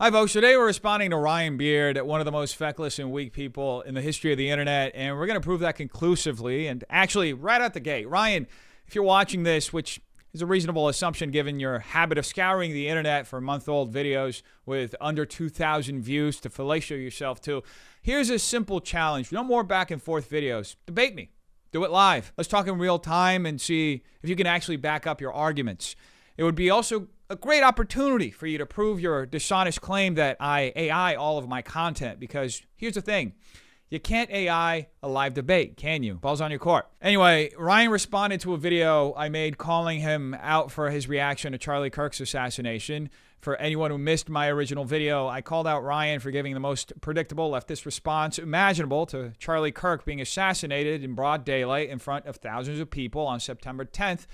Hi, folks. Today we're responding to Ryan Beard, one of the most feckless and weak people in the history of the internet, and we're going to prove that conclusively. And actually, right out the gate, Ryan, if you're watching this, which is a reasonable assumption given your habit of scouring the internet for month-old videos with under 2,000 views to fellatio yourself to, here's a simple challenge. No more back-and-forth videos. Debate me. Do it live. Let's talk in real time and see if you can actually back up your arguments. It would be also a great opportunity for you to prove your dishonest claim that I AI all of my content, because here's the thing. You can't AI a live debate, can you? Ball's on your court. Anyway, Ryan responded to a video I made calling him out for his reaction to Charlie Kirk's assassination. For anyone who missed my original video, I called out Ryan for giving the most predictable leftist response imaginable to Charlie Kirk being assassinated in broad daylight in front of thousands of people on September 10th,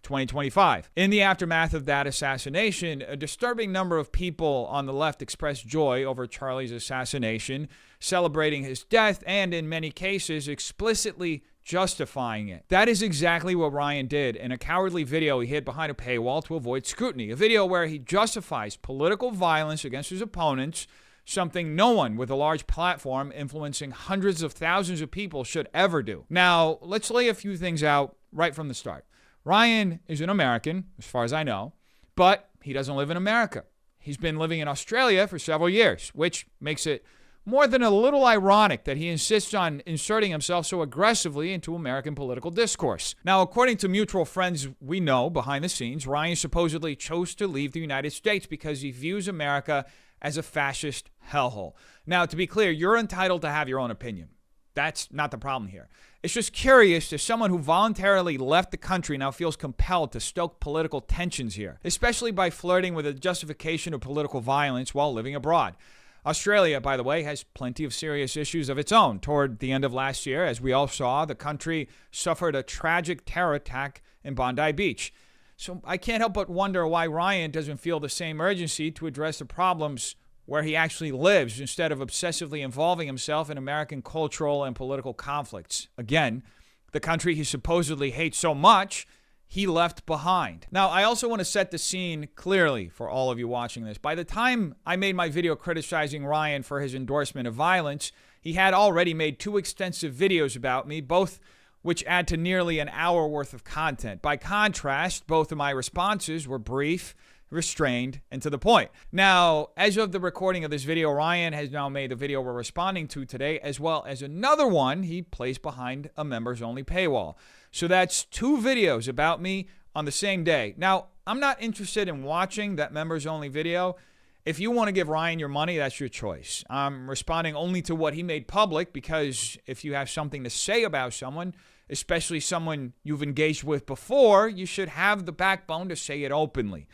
2025. In the aftermath of that assassination, a disturbing number of people on the left expressed joy over Charlie's assassination, celebrating his death, and in many cases explicitly justifying it. That is exactly what Ryan did in a cowardly video he hid behind a paywall to avoid scrutiny, a video where he justifies political violence against his opponents, something no one with a large platform influencing hundreds of thousands of people should ever do. Now, let's lay a few things out right from the start. Ryan is an American, as far as I know, but he doesn't live in America. He's been living in Australia for several years, which makes it more than a little ironic that he insists on inserting himself so aggressively into American political discourse. Now, according to mutual friends we know behind the scenes, Ryan supposedly chose to leave the United States because he views America as a fascist hellhole. Now, to be clear, you're entitled to have your own opinion. That's not the problem here. It's just curious that someone who voluntarily left the country now feels compelled to stoke political tensions here, especially by flirting with a justification of political violence while living abroad. Australia, by the way, has plenty of serious issues of its own. Toward the end of last year, as we all saw, the country suffered a tragic terror attack in Bondi Beach. So I can't help but wonder why Ryan doesn't feel the same urgency to address the problems where he actually lives instead of obsessively involving himself in American cultural and political conflicts. Again, the country he supposedly hates so much, he left behind. Now, I also want to set the scene clearly for all of you watching this. By the time I made my video criticizing Ryan for his endorsement of violence, he had already made 2 extensive videos about me, both which add to nearly an hour worth of content. By contrast, both of my responses were brief, restrained, and to the point. Now, as of the recording of this video, Ryan has now made the video we're responding to today, as well as another one he placed behind a members-only paywall. So that's 2 videos about me on the same day. Now, I'm not interested in watching that members-only video. If you want to give Ryan your money, that's your choice. I'm responding only to what he made public, because if you have something to say about someone, especially someone you've engaged with before, you should have the backbone to say it openly.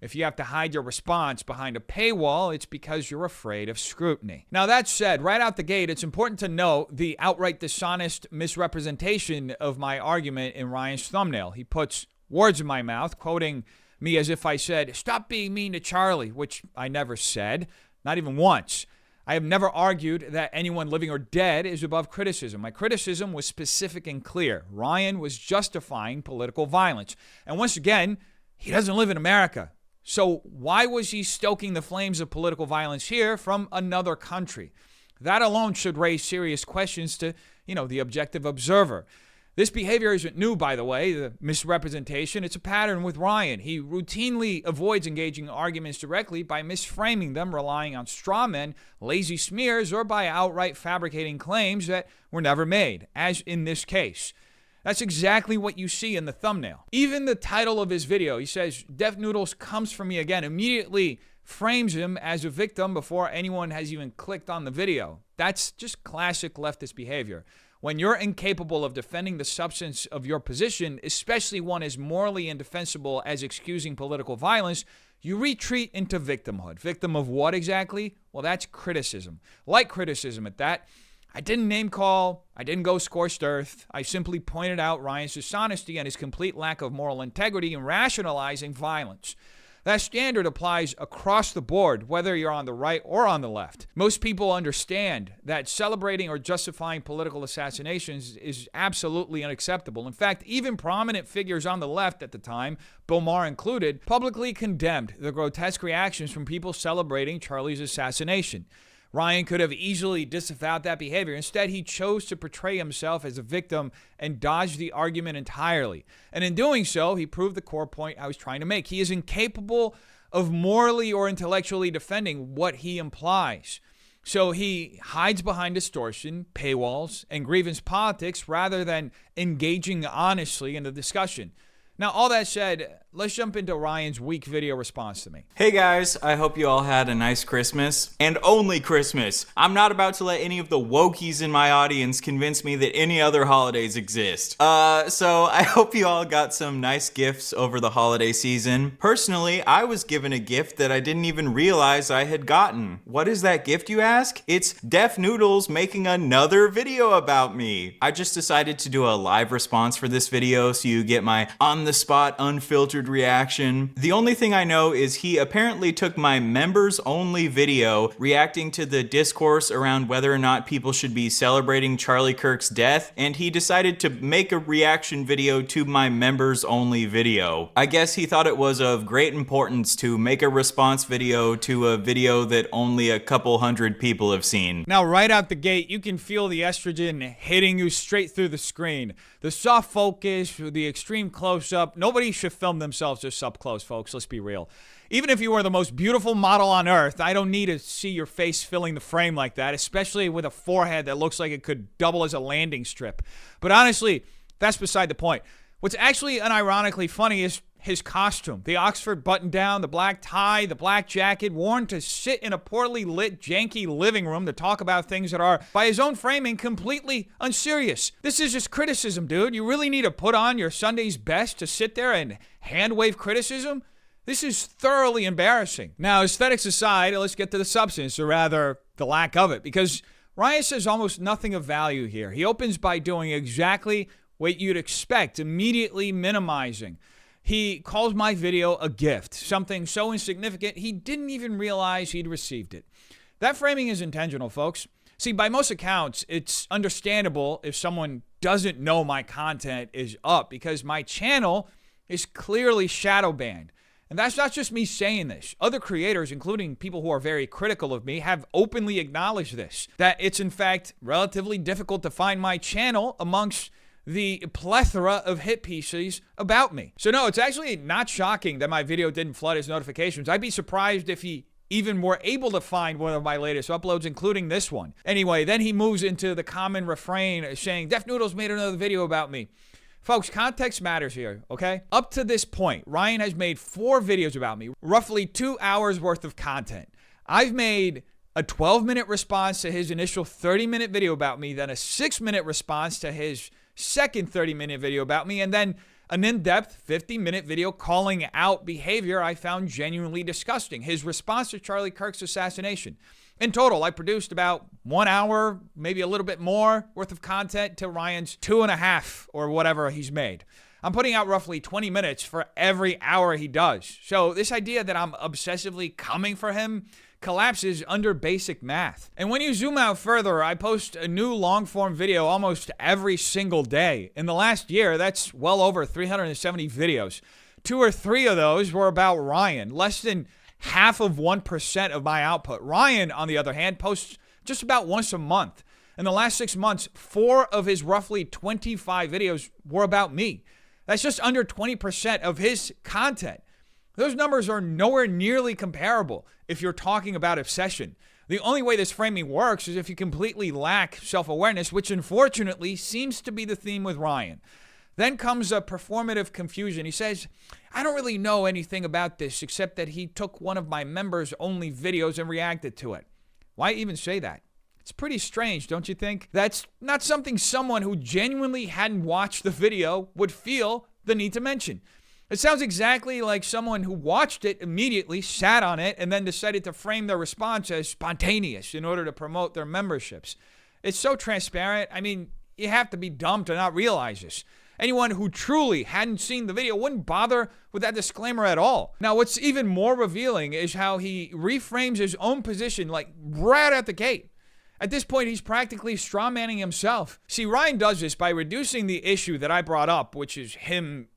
If you have to hide your response behind a paywall, it's because you're afraid of scrutiny. Now, that said, right out the gate, it's important to note the outright dishonest misrepresentation of my argument in Ryan's thumbnail. He puts words in my mouth, quoting me as if I said, "Stop being mean to Charlie," which I never said, not even once. I have never argued that anyone living or dead is above criticism. My criticism was specific and clear. Ryan was justifying political violence. And once again, he doesn't live in America. So why was he stoking the flames of political violence here from another country? That alone should raise serious questions to, the objective observer. This behavior isn't new, by the way, the misrepresentation. It's a pattern with Ryan. He routinely avoids engaging arguments directly by misframing them, relying on straw men, lazy smears, or by outright fabricating claims that were never made, as in this case. That's exactly what you see in the thumbnail. Even the title of his video, he says, "Deaf Noodles comes for me again," immediately frames him as a victim before anyone has even clicked on the video. That's just classic leftist behavior. When you're incapable of defending the substance of your position, especially one as morally indefensible as excusing political violence, you retreat into victimhood. Victim of what exactly? Well, that's criticism. Light criticism at that. I didn't name call. I didn't go scorched earth. I simply pointed out Ryan's dishonesty and his complete lack of moral integrity in rationalizing violence. That standard applies across the board, whether you're on the right or on the left. Most people understand that celebrating or justifying political assassinations is absolutely unacceptable. In fact, even prominent figures on the left at the time, Bill Maher included, publicly condemned the grotesque reactions from people celebrating Charlie's assassination. Ryan could have easily disavowed that behavior. Instead, he chose to portray himself as a victim and dodged the argument entirely. And in doing so, he proved the core point I was trying to make. He is incapable of morally or intellectually defending what he implies. So he hides behind distortion, paywalls, and grievance politics rather than engaging honestly in the discussion. Now, all that said, let's jump into Ryan's weak video response to me. Hey guys, I hope you all had a nice Christmas. And only Christmas. I'm not about to let any of the wokies in my audience convince me that any other holidays exist. So I hope you all got some nice gifts over the holiday season. Personally, I was given a gift that I didn't even realize I had gotten. What is that gift, you ask? It's Deaf Noodles making another video about me. I just decided to do a live response for this video so you get my on-the-spot, unfiltered reaction. The only thing I know is he apparently took my members only video reacting to the discourse around whether or not people should be celebrating Charlie Kirk's death, and he decided to make a reaction video to my members only video. I guess he thought it was of great importance to make a response video to a video that only a couple hundred people have seen. Now, right out the gate, you can feel the estrogen hitting you straight through the screen. The soft focus, the extreme close-up. Nobody should film themselves just up close, folks. Let's be real. Even if you were the most beautiful model on earth, I don't need to see your face filling the frame like that, especially with a forehead that looks like it could double as a landing strip. But honestly, that's beside the point. What's actually unironically funny is his costume. The Oxford button-down, the black tie, the black jacket, worn to sit in a poorly lit, janky living room to talk about things that are, by his own framing, completely unserious. This is just criticism, dude. You really need to put on your Sunday's best to sit there and hand-wave criticism? This is thoroughly embarrassing. Now, aesthetics aside, let's get to the substance, or rather, the lack of it, because Ryan says almost nothing of value here. He opens by doing exactly what you'd expect, immediately minimizing. He calls my video a gift, something so insignificant he didn't even realize he'd received it. That framing is intentional, folks. See, by most accounts, it's understandable if someone doesn't know my content is up because my channel is clearly shadow banned. And that's not just me saying this. Other creators, including people who are very critical of me, have openly acknowledged this, that it's in fact relatively difficult to find my channel amongst the plethora of hit pieces about me. So no, it's actually not shocking that my video didn't flood his notifications. I'd be surprised if he even were able to find one of my latest uploads, including this one. Anyway, then he moves into the common refrain saying, Deaf Noodles made another video about me. Folks, context matters here, okay? Up to this point, Ryan has made 4 videos about me, roughly 2 hours worth of content. I've made a 12-minute response to his initial 30-minute video about me, then a 6-minute response to his second 30-minute video about me, and then an in-depth 50-minute video calling out behavior I found genuinely disgusting, his response to Charlie Kirk's assassination. In total, I produced about 1 hour, maybe a little bit more worth of content to Ryan's 2.5 or whatever he's made. I'm putting out roughly 20 minutes for every hour he does. So this idea that I'm obsessively coming for him collapses under basic math. And when you zoom out further, I post a new long-form video almost every single day. In the last year, that's well over 370 videos. 2 or 3 of those were about Ryan, less than half of 1% of my output. Ryan, on the other hand, posts just about once a month. In the last 6 months, 4 of his roughly 25 videos were about me. That's just under 20% of his content. Those numbers are nowhere nearly comparable if you're talking about obsession. The only way this framing works is if you completely lack self-awareness, which unfortunately seems to be the theme with Ryan. Then comes a performative confusion. He says, I don't really know anything about this except that he took one of my members only videos and reacted to it. Why even say that? It's pretty strange, don't you think? That's not something someone who genuinely hadn't watched the video would feel the need to mention. It sounds exactly like someone who watched it immediately, sat on it, and then decided to frame their response as spontaneous in order to promote their memberships. It's so transparent. I mean, you have to be dumb to not realize this. Anyone who truly hadn't seen the video wouldn't bother with that disclaimer at all. Now, what's even more revealing is how he reframes his own position like right at the gate. At this point, he's practically strawmanning himself. See, Ryan does this by reducing the issue that I brought up, which is him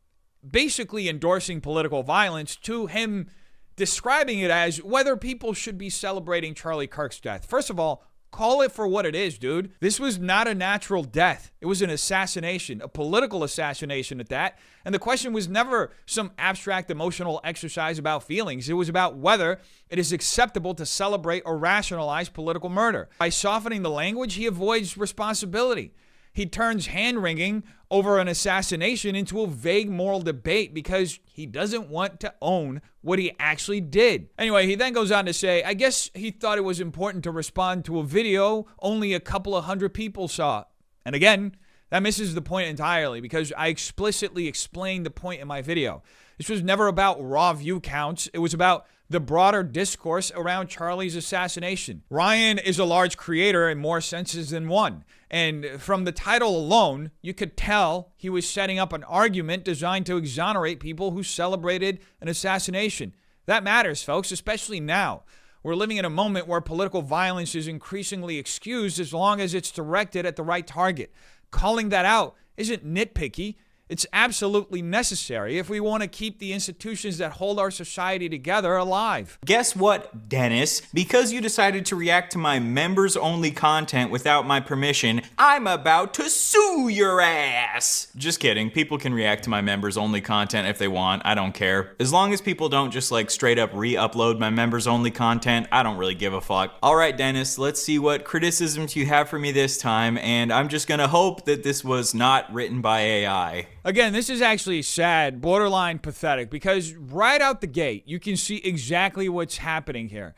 basically endorsing political violence, to him describing it as whether people should be celebrating Charlie Kirk's death. First of all, call it for what it is, dude. This was not a natural death. It was an assassination, a political assassination at that. And the question was never some abstract emotional exercise about feelings. It was about whether it is acceptable to celebrate or rationalize political murder. By softening the language, he avoids responsibility. He turns hand-wringing over an assassination into a vague moral debate because he doesn't want to own what he actually did. Anyway, he then goes on to say, I guess he thought it was important to respond to a video only a couple of hundred people saw. And again, that misses the point entirely because I explicitly explained the point in my video. This was never about raw view counts. It was about the broader discourse around Charlie's assassination. Ryan is a large creator in more senses than one. And from the title alone, you could tell he was setting up an argument designed to exonerate people who celebrated an assassination. That matters, folks, especially now. We're living in a moment where political violence is increasingly excused as long as it's directed at the right target. Calling that out isn't nitpicky. It's absolutely necessary if we want to keep the institutions that hold our society together alive. Guess what, Dennis? Because you decided to react to my members-only content without my permission, I'm about to sue your ass! Just kidding. People can react to my members-only content if they want. I don't care. As long as people don't just straight up re-upload my members-only content, I don't really give a fuck. Alright, Dennis, let's see what criticisms you have for me this time, and I'm just gonna hope that this was not written by AI. Again, this is actually sad, borderline pathetic, because right out the gate, you can see exactly what's happening here.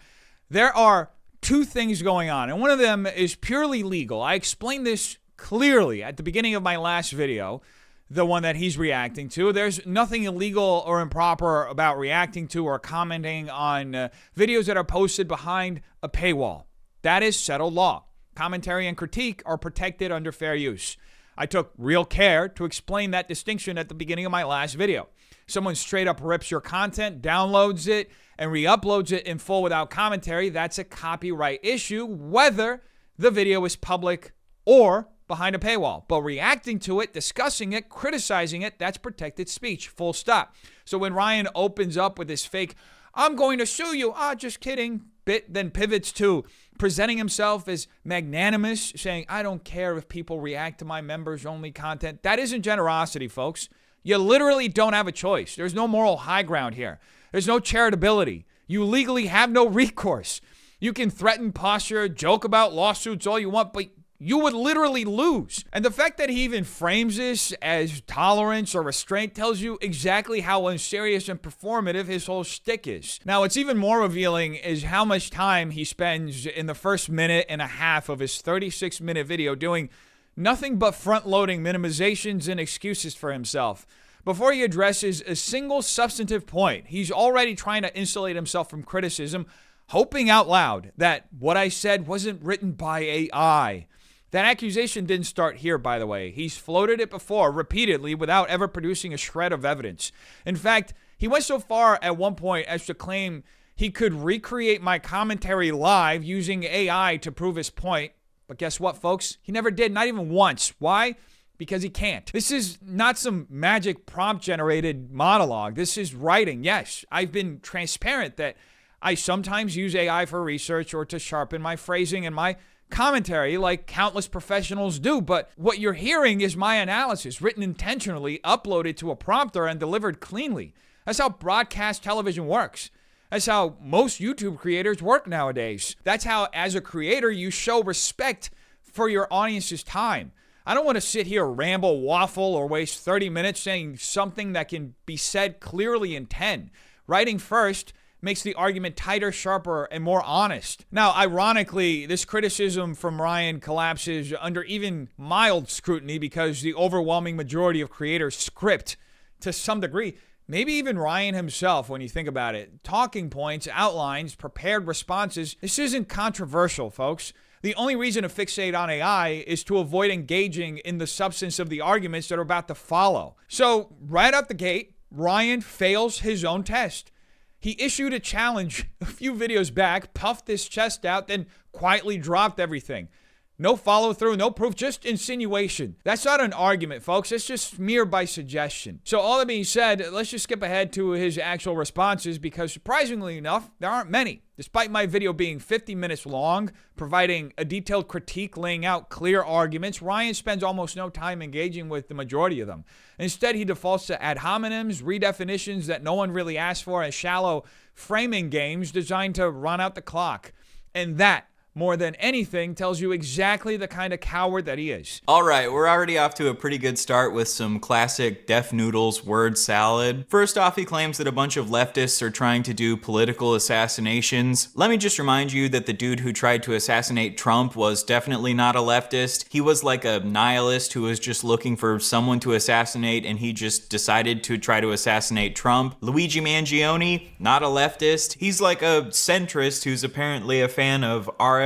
There are two things going on, and one of them is purely legal. I explained this clearly at the beginning of my last video, the one that he's reacting to. There's nothing illegal or improper about reacting to or commenting on videos that are posted behind a paywall. That is settled law. Commentary and critique are protected under fair use. I took real care to explain that distinction at the beginning of my last video. Someone straight up rips your content, downloads it, and re-uploads it in full without commentary. That's a copyright issue, whether the video is public or behind a paywall. But reacting to it, discussing it, criticizing it, that's protected speech, full stop. So when Ryan opens up with this fake, I'm going to sue you, just kidding, bit, then pivots to presenting himself as magnanimous, saying, I don't care if people react to my members-only content. That isn't generosity, folks. You literally don't have a choice. There's no moral high ground here. There's no charitability. You legally have no recourse. You can threaten, posture, joke about lawsuits all you want, but you would literally lose. And the fact that he even frames this as tolerance or restraint tells you exactly how unserious and performative his whole shtick is. Now, what's even more revealing is how much time he spends in the first minute and a half of his 36-minute video doing nothing but front-loading minimizations and excuses for himself. Before he addresses a single substantive point, he's already trying to insulate himself from criticism, hoping out loud that what I said wasn't written by AI. That accusation didn't start here, by the way. He's floated it before repeatedly without ever producing a shred of evidence. In fact, he went so far at one point as to claim he could recreate my commentary live using AI to prove his point. But guess what, folks? He never did, not even once. Why? Because he can't. This is not some magic prompt-generated monologue. This is writing. Yes, I've been transparent that I sometimes use AI for research or to sharpen my phrasing and my commentary like countless professionals do, but what you're hearing is my analysis, written intentionally, uploaded to a prompter, and delivered cleanly. That's how broadcast television works. That's how most YouTube creators work nowadays. That's how, as a creator, you show respect for your audience's time. I don't want to sit here, ramble, waffle, or waste 30 minutes saying something that can be said clearly in 10. Writing first makes the argument tighter, sharper, and more honest. Now, ironically, this criticism from Ryan collapses under even mild scrutiny because the overwhelming majority of creators script, to some degree, maybe even Ryan himself, when you think about it. Talking points, outlines, prepared responses. This isn't controversial, folks. The only reason to fixate on AI is to avoid engaging in the substance of the arguments that are about to follow. So, right out the gate, Ryan fails his own test. He issued a challenge a few videos back, puffed his chest out, then quietly dropped everything. No follow through, no proof, just insinuation. That's not an argument, folks. It's just mere by suggestion. So all that being said, let's just skip ahead to his actual responses because surprisingly enough, there aren't many. Despite my video being 50 minutes long, providing a detailed critique, laying out clear arguments, Ryan spends almost no time engaging with the majority of them. Instead, he defaults to ad hominems, redefinitions that no one really asked for, and shallow framing games designed to run out the clock. And that, more than anything, tells you exactly the kind of coward that he is. All right, we're already off to a pretty good start with some classic Def Noodles word salad. First off, he claims that a bunch of leftists are trying to do political assassinations. Let me just remind you that the dude who tried to assassinate Trump was definitely not a leftist. He was like a nihilist who was just looking for someone to assassinate, and he just decided to try to assassinate Trump. Luigi Mangione, not a leftist. He's like a centrist who's apparently a fan of RFK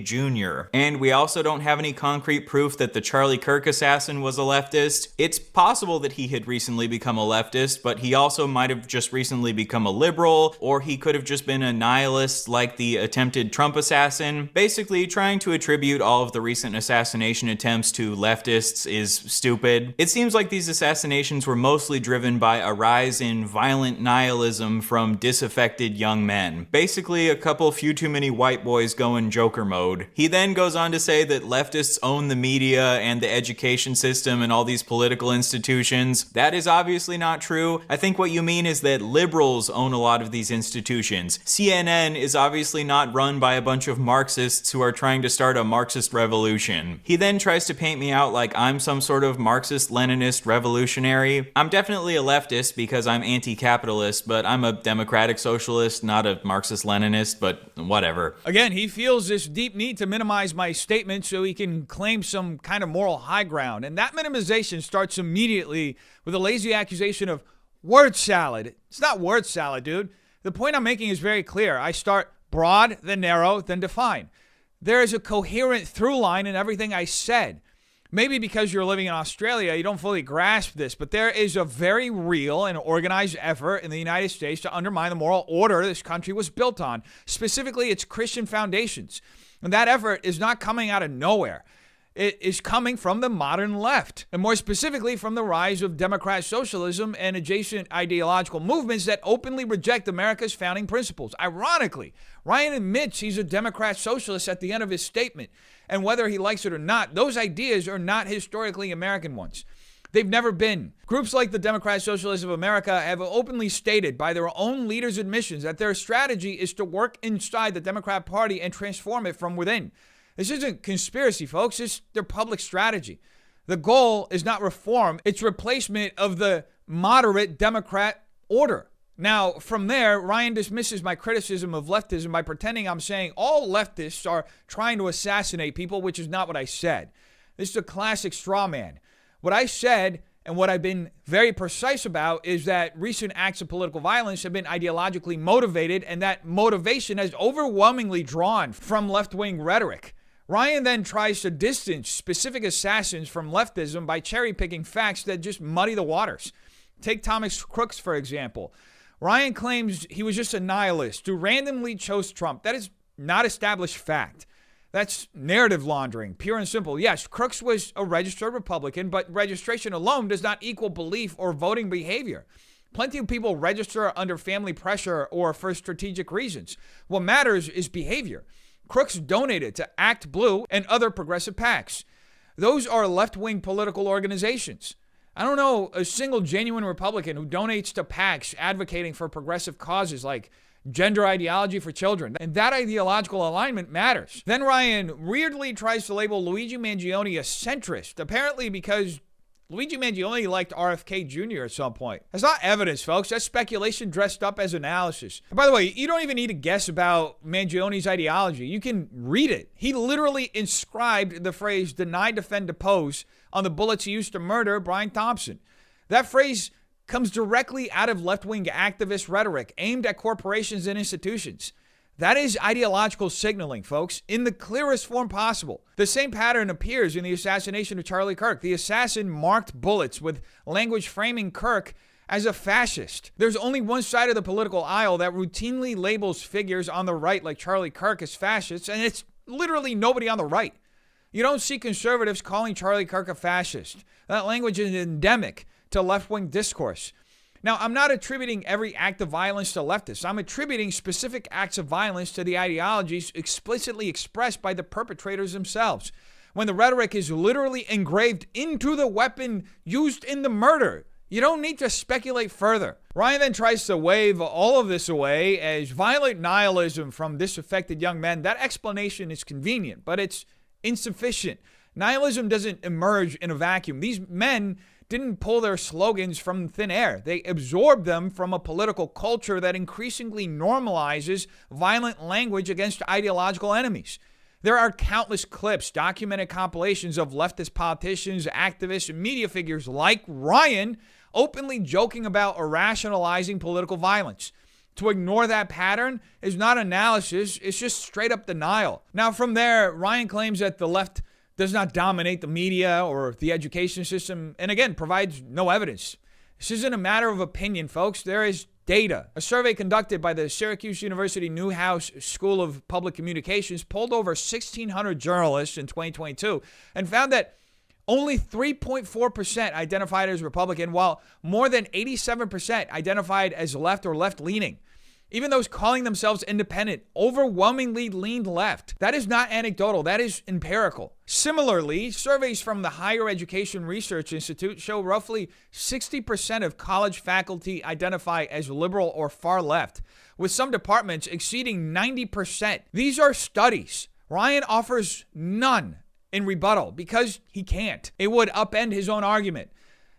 Jr. And we also don't have any concrete proof that the Charlie Kirk assassin was a leftist. It's possible that he had recently become a leftist, but he also might have just recently become a liberal, or he could have just been a nihilist like the attempted Trump assassin. Basically, trying to attribute all of the recent assassination attempts to leftists is stupid. It seems like these assassinations were mostly driven by a rise in violent nihilism from disaffected young men. Basically, a couple few too many white boys going Joker mode. He then goes on to say that leftists own the media and the education system and all these political institutions. That is obviously not true. I think what you mean is that liberals own a lot of these institutions. CNN is obviously not run by a bunch of Marxists who are trying to start a Marxist revolution. He then tries to paint me out like I'm some sort of Marxist-Leninist revolutionary. I'm definitely a leftist because I'm anti-capitalist, but I'm a democratic socialist, not a Marxist-Leninist, but whatever. Again, he feels this deep need to minimize my statement so he can claim some kind of moral high ground. And that minimization starts immediately with a lazy accusation of word salad. It's not word salad, dude. The point I'm making is very clear. I start broad, then narrow, then define. There is a coherent through line in everything I said. Maybe because you're living in Australia, you don't fully grasp this, but there is a very real and organized effort in the United States to undermine the moral order this country was built on, specifically its Christian foundations. And that effort is not coming out of nowhere. It is coming from the modern left, and more specifically from the rise of Democrat socialism and adjacent ideological movements that openly reject America's founding principles. Ironically, Ryan admits he's a Democrat socialist at the end of his statement, and whether he likes it or not, those ideas are not historically American ones. They've never been. Groups like the Democrat Socialists of America have openly stated by their own leaders' admissions that their strategy is to work inside the Democrat Party and transform it from within. This isn't conspiracy, folks. It's their public strategy. The goal is not reform. It's replacement of the moderate Democrat order. Now, from there, Ryan dismisses my criticism of leftism by pretending I'm saying all leftists are trying to assassinate people, which is not what I said. This is a classic straw man. What I said and what I've been very precise about is that recent acts of political violence have been ideologically motivated, and that motivation has overwhelmingly drawn from left-wing rhetoric. Ryan then tries to distance specific assassins from leftism by cherry-picking facts that just muddy the waters. Take Thomas Crooks, for example. Ryan claims he was just a nihilist who randomly chose Trump. That is not established fact. That's narrative laundering, pure and simple. Yes, Crooks was a registered Republican, but registration alone does not equal belief or voting behavior. Plenty of people register under family pressure or for strategic reasons. What matters is behavior. Crooks donated to Act Blue and other progressive PACs. Those are left-wing political organizations. I don't know a single genuine Republican who donates to PACs advocating for progressive causes like gender ideology for children. And that ideological alignment matters. Then Ryan weirdly tries to label Luigi Mangione a centrist, apparently because Luigi Mangione liked RFK Jr. at some point. That's not evidence, folks. That's speculation dressed up as analysis. And by the way, you don't even need to guess about Mangione's ideology. You can read it. He literally inscribed the phrase deny, defend, depose on the bullets he used to murder Brian Thompson. That phrase comes directly out of left-wing activist rhetoric aimed at corporations and institutions. That is ideological signaling, folks, in the clearest form possible. The same pattern appears in the assassination of Charlie Kirk. The assassin marked bullets with language framing Kirk as a fascist. There's only one side of the political aisle that routinely labels figures on the right like Charlie Kirk as fascists, and it's literally nobody on the right. You don't see conservatives calling Charlie Kirk a fascist. That language is endemic to left-wing discourse. Now, I'm not attributing every act of violence to leftists. I'm attributing specific acts of violence to the ideologies explicitly expressed by the perpetrators themselves, when the rhetoric is literally engraved into the weapon used in the murder. You don't need to speculate further. Ryan then tries to wave all of this away as violent nihilism from disaffected young men. That explanation is convenient, but it's insufficient. Nihilism doesn't emerge in a vacuum. These men didn't pull their slogans from thin air. They absorbed them from a political culture that increasingly normalizes violent language against ideological enemies. There are countless clips, documented compilations of leftist politicians, activists, and media figures like Ryan openly joking about irrationalizing political violence. To ignore that pattern is not analysis, it's just straight up denial. Now, from there, Ryan claims that the left does not dominate the media or the education system, and again, provides no evidence. This isn't a matter of opinion, folks. There is data. A survey conducted by the Syracuse University Newhouse School of Public Communications polled over 1,600 journalists in 2022 and found that only 3.4% identified as Republican, while more than 87% identified as left or left-leaning. Even those calling themselves independent overwhelmingly leaned left. That is not anecdotal, that is empirical. Similarly, surveys from the Higher Education Research Institute show roughly 60% of college faculty identify as liberal or far left, with some departments exceeding 90%. These are studies. Ryan offers none in rebuttal because he can't. It would upend his own argument.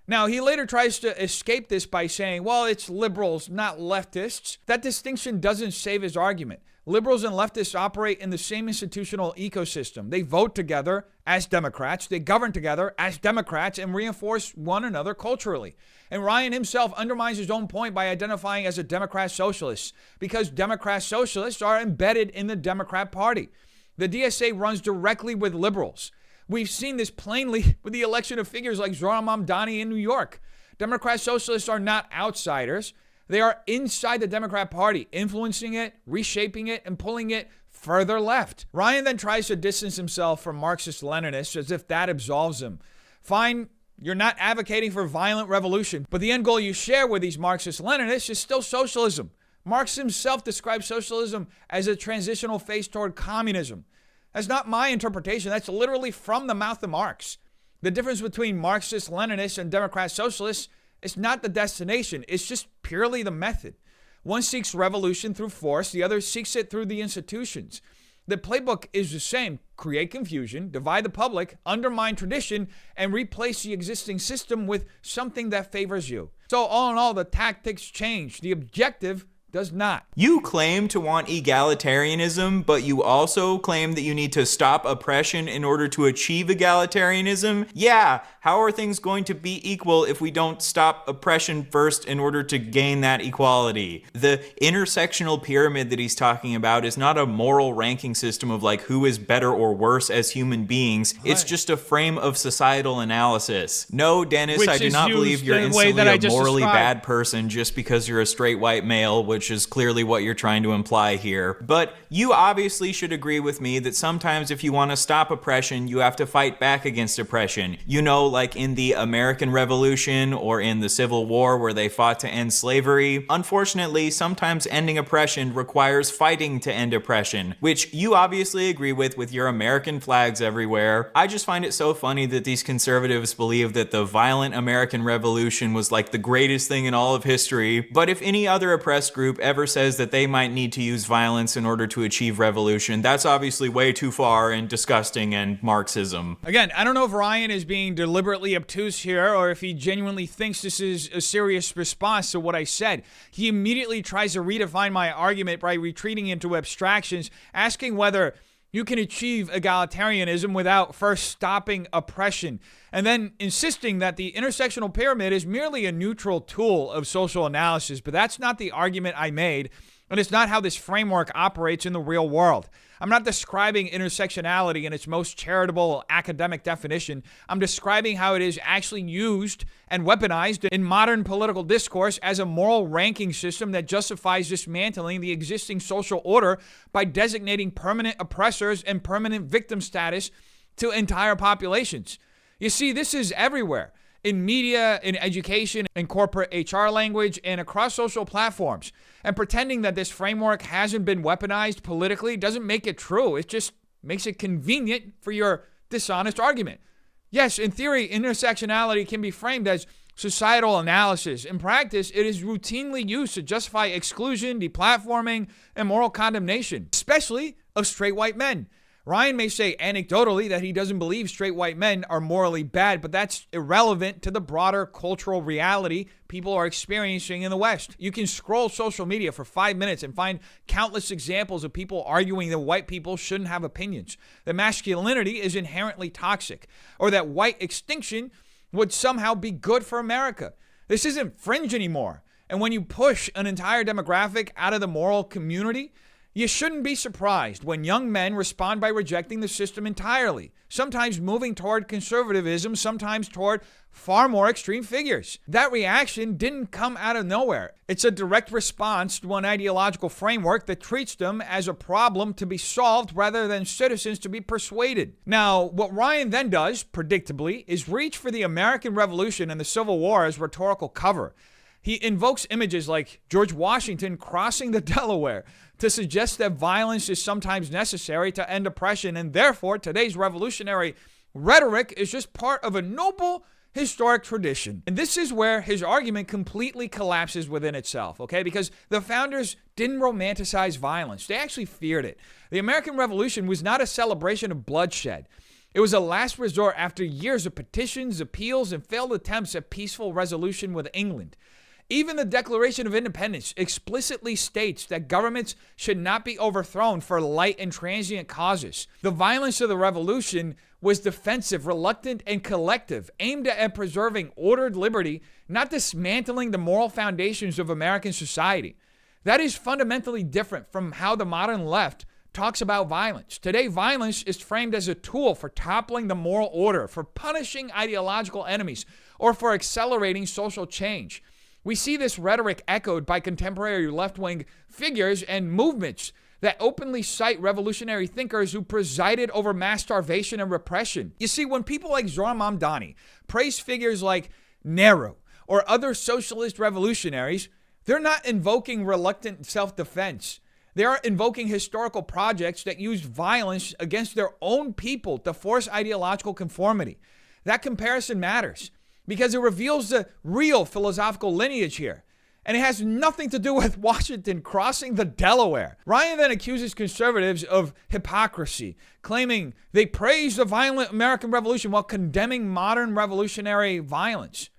Now, he later tries to escape this by saying, well, it's liberals, not leftists. That distinction doesn't save his argument. Liberals and leftists operate in the same institutional ecosystem. They vote together as Democrats, they govern together as Democrats, and reinforce one another culturally. And Ryan himself undermines his own point by identifying as a Democrat socialist, because Democrat socialists are embedded in the Democrat Party. The DSA runs directly with liberals. We've seen this plainly with the election of figures like Zohran Mamdani in New York. Democrat socialists are not outsiders. They are inside the Democrat Party, influencing it, reshaping it, and pulling it further left. Ryan then tries to distance himself from Marxist-Leninists as if that absolves him. Fine, you're not advocating for violent revolution, but the end goal you share with these Marxist-Leninists is still socialism. Marx himself describes socialism as a transitional phase toward communism. That's not my interpretation. That's literally from the mouth of Marx. The difference between Marxist-Leninists and Democrat socialists is not the destination. It's just purely the method. One seeks revolution through force. The other seeks it through the institutions. The playbook is the same. Create confusion, divide the public, undermine tradition, and replace the existing system with something that favors you. So all in all, the tactics change. The objective does not. You claim to want egalitarianism, but you also claim that you need to stop oppression in order to achieve egalitarianism? Yeah, how are things going to be equal if we don't stop oppression first in order to gain that equality? The intersectional pyramid that he's talking about is not a moral ranking system of like who is better or worse as human beings. Right. It's just a frame of societal analysis. No, Dennis, I do not believe you're instantly a morally bad person just because you're a straight white male, which is clearly what you're trying to imply here. But you obviously should agree with me that sometimes if you want to stop oppression, you have to fight back against oppression. You know, like in the American Revolution or in the Civil War where they fought to end slavery. Unfortunately, sometimes ending oppression requires fighting to end oppression, which you obviously agree with your American flags everywhere. I just find it so funny that these conservatives believe that the violent American Revolution was like the greatest thing in all of history. But if any other oppressed group ever says that they might need to use violence in order to achieve revolution, that's obviously way too far and disgusting and Marxism. Again, I don't know if Ryan is being deliberately obtuse here or if he genuinely thinks this is a serious response to what I said. He immediately tries to redefine my argument by retreating into abstractions, asking whether You can achieve egalitarianism without first stopping oppression and then insisting that the intersectional pyramid is merely a neutral tool of social analysis. But that's not the argument I made, and it's not how this framework operates in the real world. I'm not describing intersectionality in its most charitable academic definition. I'm describing how it is actually used and weaponized in modern political discourse as a moral ranking system that justifies dismantling the existing social order by designating permanent oppressors and permanent victim status to entire populations. You see, this is everywhere. In media, in education, in corporate HR language, and across social platforms. And pretending that this framework hasn't been weaponized politically doesn't make it true. It just makes it convenient for your dishonest argument. Yes, in theory, intersectionality can be framed as societal analysis. In practice, it is routinely used to justify exclusion, deplatforming, and moral condemnation, especially of straight white men. Ryan may say anecdotally that he doesn't believe straight white men are morally bad, but that's irrelevant to the broader cultural reality people are experiencing in the West. You can scroll social media for 5 minutes and find countless examples of people arguing that white people shouldn't have opinions, that masculinity is inherently toxic, or that white extinction would somehow be good for America. This isn't fringe anymore. And when you push an entire demographic out of the moral community, you shouldn't be surprised when young men respond by rejecting the system entirely, sometimes moving toward conservatism, sometimes toward far more extreme figures. That reaction didn't come out of nowhere. It's a direct response to an ideological framework that treats them as a problem to be solved rather than citizens to be persuaded. Now, what Ryan then does, predictably, is reach for the American Revolution and the Civil War as rhetorical cover. He invokes images like George Washington crossing the Delaware to suggest that violence is sometimes necessary to end oppression, and therefore today's revolutionary rhetoric is just part of a noble historic tradition. And this is where his argument completely collapses within itself, okay? Because the founders didn't romanticize violence. They actually feared it. The American Revolution was not a celebration of bloodshed. It was a last resort after years of petitions, appeals, and failed attempts at peaceful resolution with England. Even the Declaration of Independence explicitly states that governments should not be overthrown for light and transient causes. The violence of the revolution was defensive, reluctant, and collective, aimed at preserving ordered liberty, not dismantling the moral foundations of American society. That is fundamentally different from how the modern left talks about violence. Today, violence is framed as a tool for toppling the moral order, for punishing ideological enemies, or for accelerating social change. We see this rhetoric echoed by contemporary left-wing figures and movements that openly cite revolutionary thinkers who presided over mass starvation and repression. You see, when people like Zohran Mamdani praise figures like Nehru or other socialist revolutionaries, they're not invoking reluctant self-defense. They are invoking historical projects that used violence against their own people to force ideological conformity. That comparison matters, because it reveals the real philosophical lineage here. And it has nothing to do with Washington crossing the Delaware. Ryan then accuses conservatives of hypocrisy, claiming they praise the violent American Revolution while condemning modern revolutionary violence.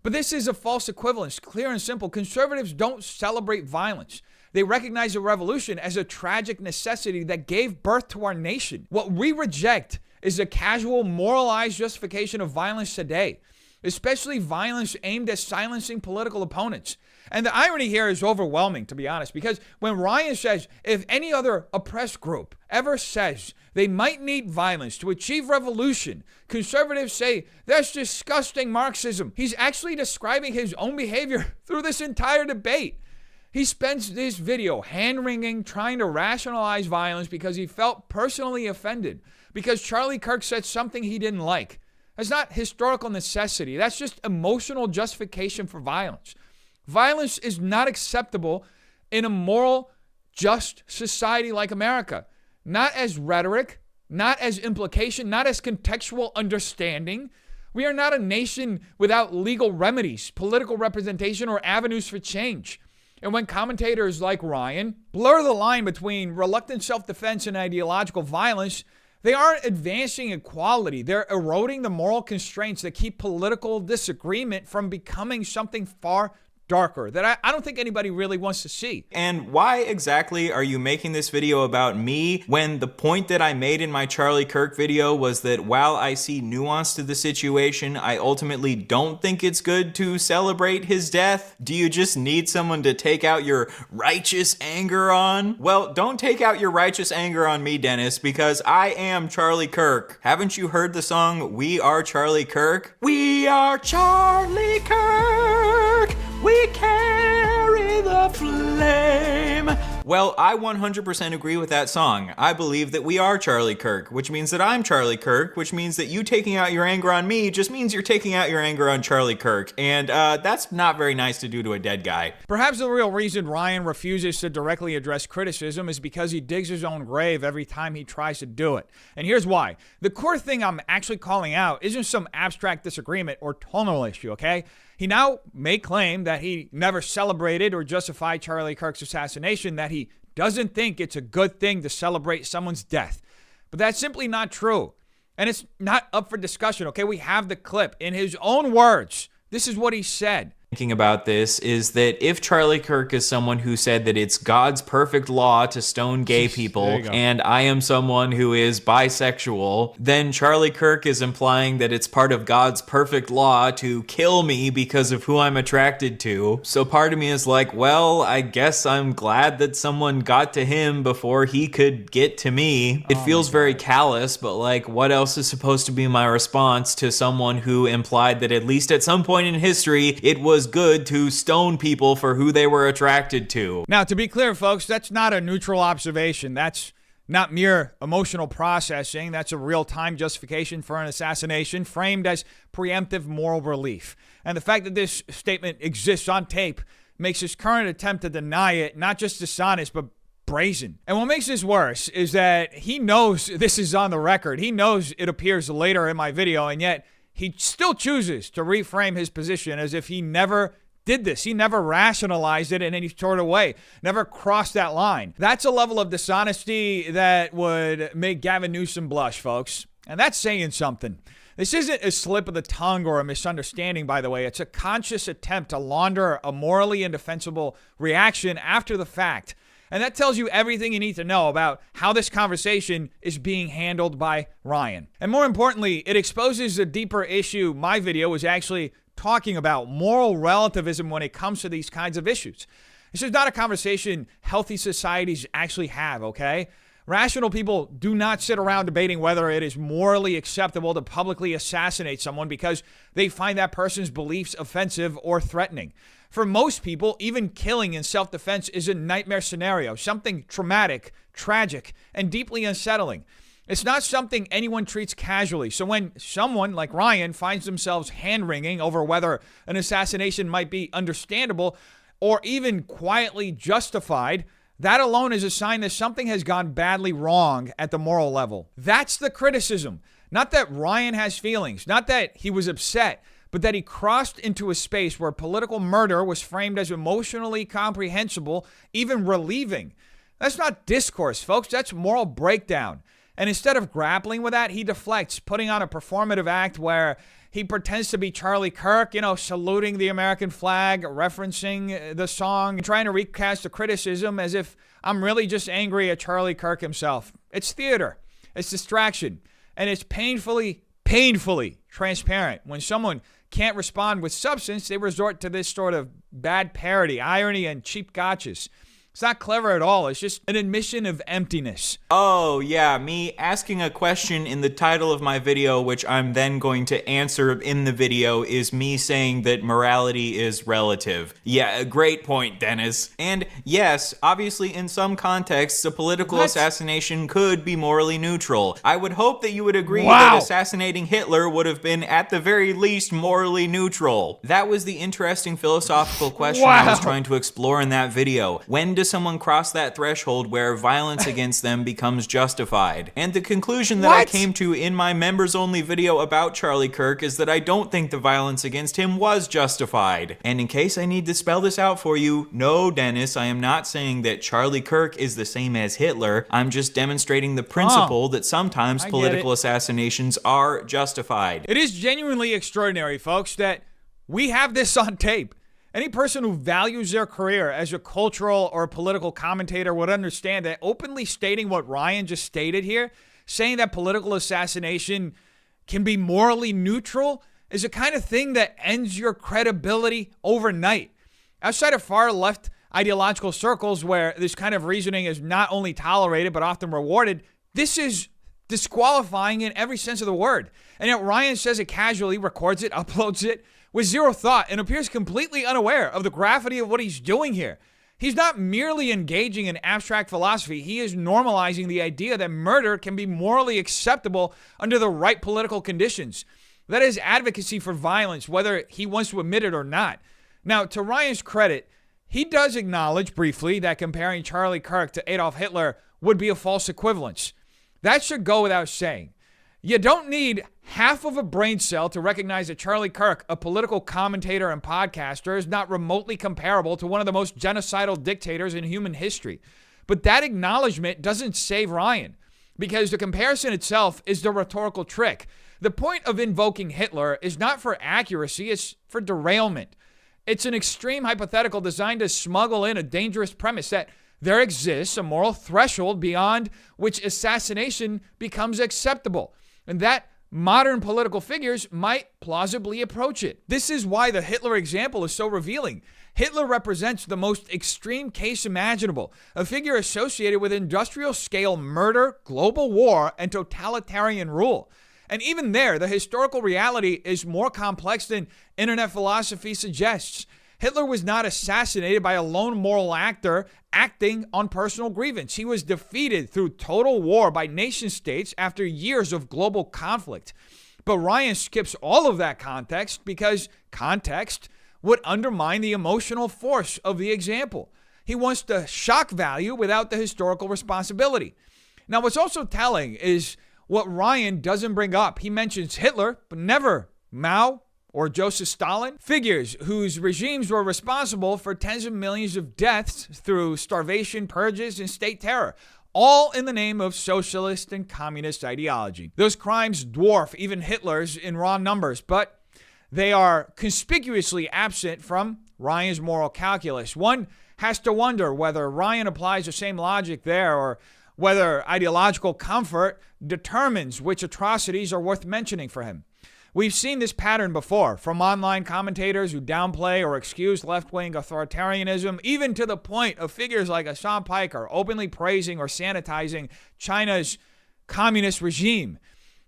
But this is a false equivalence, clear and simple. Conservatives don't celebrate violence. They recognize the revolution as a tragic necessity that gave birth to our nation. What we reject is a casual, moralized justification of violence today, especially violence aimed at silencing political opponents. And the irony here is overwhelming, to be honest, because when Ryan says, if any other oppressed group ever says they might need violence to achieve revolution, conservatives say that's disgusting Marxism. He's actually describing his own behavior through this entire debate. He spends this video hand-wringing, trying to rationalize violence because he felt personally offended, because Charlie Kirk said something he didn't like. That's not historical necessity. That's just emotional justification for violence. Violence is not acceptable in a moral, just society like America. Not as rhetoric, not as implication, not as contextual understanding. We are not a nation without legal remedies, political representation, or avenues for change. And when commentators like Ryan blur the line between reluctant self-defense and ideological violence, they aren't advancing equality. They're eroding the moral constraints that keep political disagreement from becoming something far darker that I don't think anybody really wants to see. And why exactly are you making this video about me when the point that I made in my Charlie Kirk video was that while I see nuance to the situation, I ultimately don't think it's good to celebrate his death? Do you just need someone to take out your righteous anger on? Well, don't take out your righteous anger on me, Dennis, because I am Charlie Kirk. Haven't you heard the song We Are Charlie Kirk? We are Charlie Kirk. We carry the flame. Well, I 100% agree with that song. I believe that we are Charlie Kirk, which means that I'm Charlie Kirk, which means that you taking out your anger on me just means you're taking out your anger on Charlie Kirk. And that's not very nice to do to a dead guy. Perhaps the real reason Ryan refuses to directly address criticism is because he digs his own grave every time he tries to do it. And here's why. The core thing I'm actually calling out isn't some abstract disagreement or tonal issue, okay? He now may claim that he never celebrated or justified Charlie Kirk's assassination, that he doesn't think it's a good thing to celebrate someone's death. But that's simply not true. And it's not up for discussion, okay? We have the clip. In his own words, this is what he said. Thinking about this is that if Charlie Kirk is someone who said that it's God's perfect law to stone gay people, and I am someone who is bisexual, then Charlie Kirk is implying that it's part of God's perfect law to kill me because of who I'm attracted to. So part of me is like, well, I guess I'm glad that someone got to him before he could get to me. It feels very callous, but like, what else is supposed to be my response to someone who implied that at least at some point in history, it was good to stone people for who they were attracted to? Now, to be clear, folks, that's not a neutral observation. That's not mere emotional processing. That's a real-time justification for an assassination framed as preemptive moral relief. And the fact that this statement exists on tape makes his current attempt to deny it not just dishonest, but brazen. And what makes this worse is that he knows this is on the record. He knows it appears later in my video, and yet he still chooses to reframe his position as if he never did this. He never rationalized it in any sort of way, never crossed that line. That's a level of dishonesty that would make Gavin Newsom blush, folks. And that's saying something. This isn't a slip of the tongue or a misunderstanding, by the way. It's a conscious attempt to launder a morally indefensible reaction after the fact. And that tells you everything you need to know about how this conversation is being handled by Ryan. And more importantly, it exposes a deeper issue my video was actually talking about: moral relativism when it comes to these kinds of issues. This is not a conversation healthy societies actually have, okay? Rational people do not sit around debating whether it is morally acceptable to publicly assassinate someone because they find that person's beliefs offensive or threatening. For most people, even killing in self-defense is a nightmare scenario, something traumatic, tragic, and deeply unsettling. It's not something anyone treats casually. So when someone like Ryan finds themselves hand-wringing over whether an assassination might be understandable or even quietly justified, that alone is a sign that something has gone badly wrong at the moral level. That's the criticism. Not that Ryan has feelings, not that he was upset, but that he crossed into a space where political murder was framed as emotionally comprehensible, even relieving. That's not discourse, folks. That's moral breakdown. And instead of grappling with that, he deflects, putting on a performative act where he pretends to be Charlie Kirk, saluting the American flag, referencing the song, and trying to recast the criticism as if I'm really just angry at Charlie Kirk himself. It's theater. It's distraction. And it's painfully transparent. When someone can't respond with substance, they resort to this sort of bad parody, irony, and cheap gotchas. It's not clever at all. It's just an admission of emptiness. Oh, yeah, me asking a question in the title of my video, which I'm then going to answer in the video, is me saying that morality is relative. Yeah, a great point, Dennis. And yes, obviously in some contexts, a political assassination could be morally neutral. I would hope that you would agree that assassinating Hitler would have been at the very least morally neutral. That was the interesting philosophical question I was trying to explore in that video. When does someone cross that threshold where violence against them becomes justified? And the conclusion that I came to in my members-only video about Charlie Kirk is that I don't think the violence against him was justified. And in case I need to spell this out for you, no, Dennis, I am not saying that Charlie Kirk is the same as Hitler. I'm just demonstrating the principle that sometimes political assassinations are justified. It is genuinely extraordinary, folks, that we have this on tape. Any person who values their career as a cultural or political commentator would understand that openly stating what Ryan just stated here, saying that political assassination can be morally neutral, is the kind of thing that ends your credibility overnight. Outside of far left ideological circles where this kind of reasoning is not only tolerated but often rewarded, this is disqualifying in every sense of the word. And yet Ryan says it casually, records it, uploads it with zero thought, and appears completely unaware of the gravity of what he's doing here. He's not merely engaging in abstract philosophy. He is normalizing the idea that murder can be morally acceptable under the right political conditions. That is advocacy for violence, whether he wants to admit it or not. Now, to Ryan's credit, he does acknowledge briefly that comparing Charlie Kirk to Adolf Hitler would be a false equivalence. That should go without saying. You don't need half of a brain cell to recognize that Charlie Kirk, a political commentator and podcaster, is not remotely comparable to one of the most genocidal dictators in human history. But that acknowledgement doesn't save Ryan, because the comparison itself is the rhetorical trick. The point of invoking Hitler is not for accuracy, it's for derailment. It's an extreme hypothetical designed to smuggle in a dangerous premise that there exists a moral threshold beyond which assassination becomes acceptable, and that modern political figures might plausibly approach it. This is why the Hitler example is so revealing. Hitler represents the most extreme case imaginable, a figure associated with industrial-scale murder, global war, and totalitarian rule. And even there, the historical reality is more complex than internet philosophy suggests. Hitler was not assassinated by a lone moral actor acting on personal grievance. He was defeated through total war by nation states after years of global conflict. But Ryan skips all of that context because context would undermine the emotional force of the example. He wants the shock value without the historical responsibility. Now, what's also telling is what Ryan doesn't bring up. He mentions Hitler, but never Mao or Joseph Stalin, figures whose regimes were responsible for tens of millions of deaths through starvation, purges, and state terror, all in the name of socialist and communist ideology. Those crimes dwarf even Hitler's in raw numbers, but they are conspicuously absent from Ryan's moral calculus. One has to wonder whether Ryan applies the same logic there, or whether ideological comfort determines which atrocities are worth mentioning for him. We've seen this pattern before, from online commentators who downplay or excuse left-wing authoritarianism, even to the point of figures like Hassan Piker openly praising or sanitizing China's communist regime.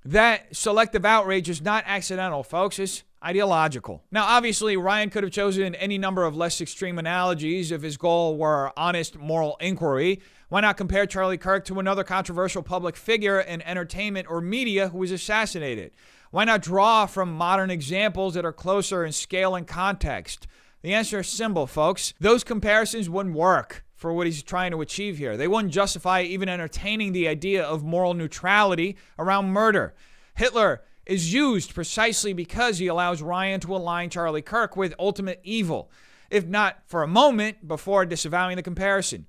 That selective outrage is not accidental, folks. It's ideological. Now, obviously, Ryan could have chosen any number of less extreme analogies if his goal were honest moral inquiry. Why not compare Charlie Kirk to another controversial public figure in entertainment or media who was assassinated? Why not draw from modern examples that are closer in scale and context? The answer is simple, folks. Those comparisons wouldn't work for what he's trying to achieve here. They wouldn't justify even entertaining the idea of moral neutrality around murder. Hitler is used precisely because he allows Ryan to align Charlie Kirk with ultimate evil, if not for a moment before disavowing the comparison.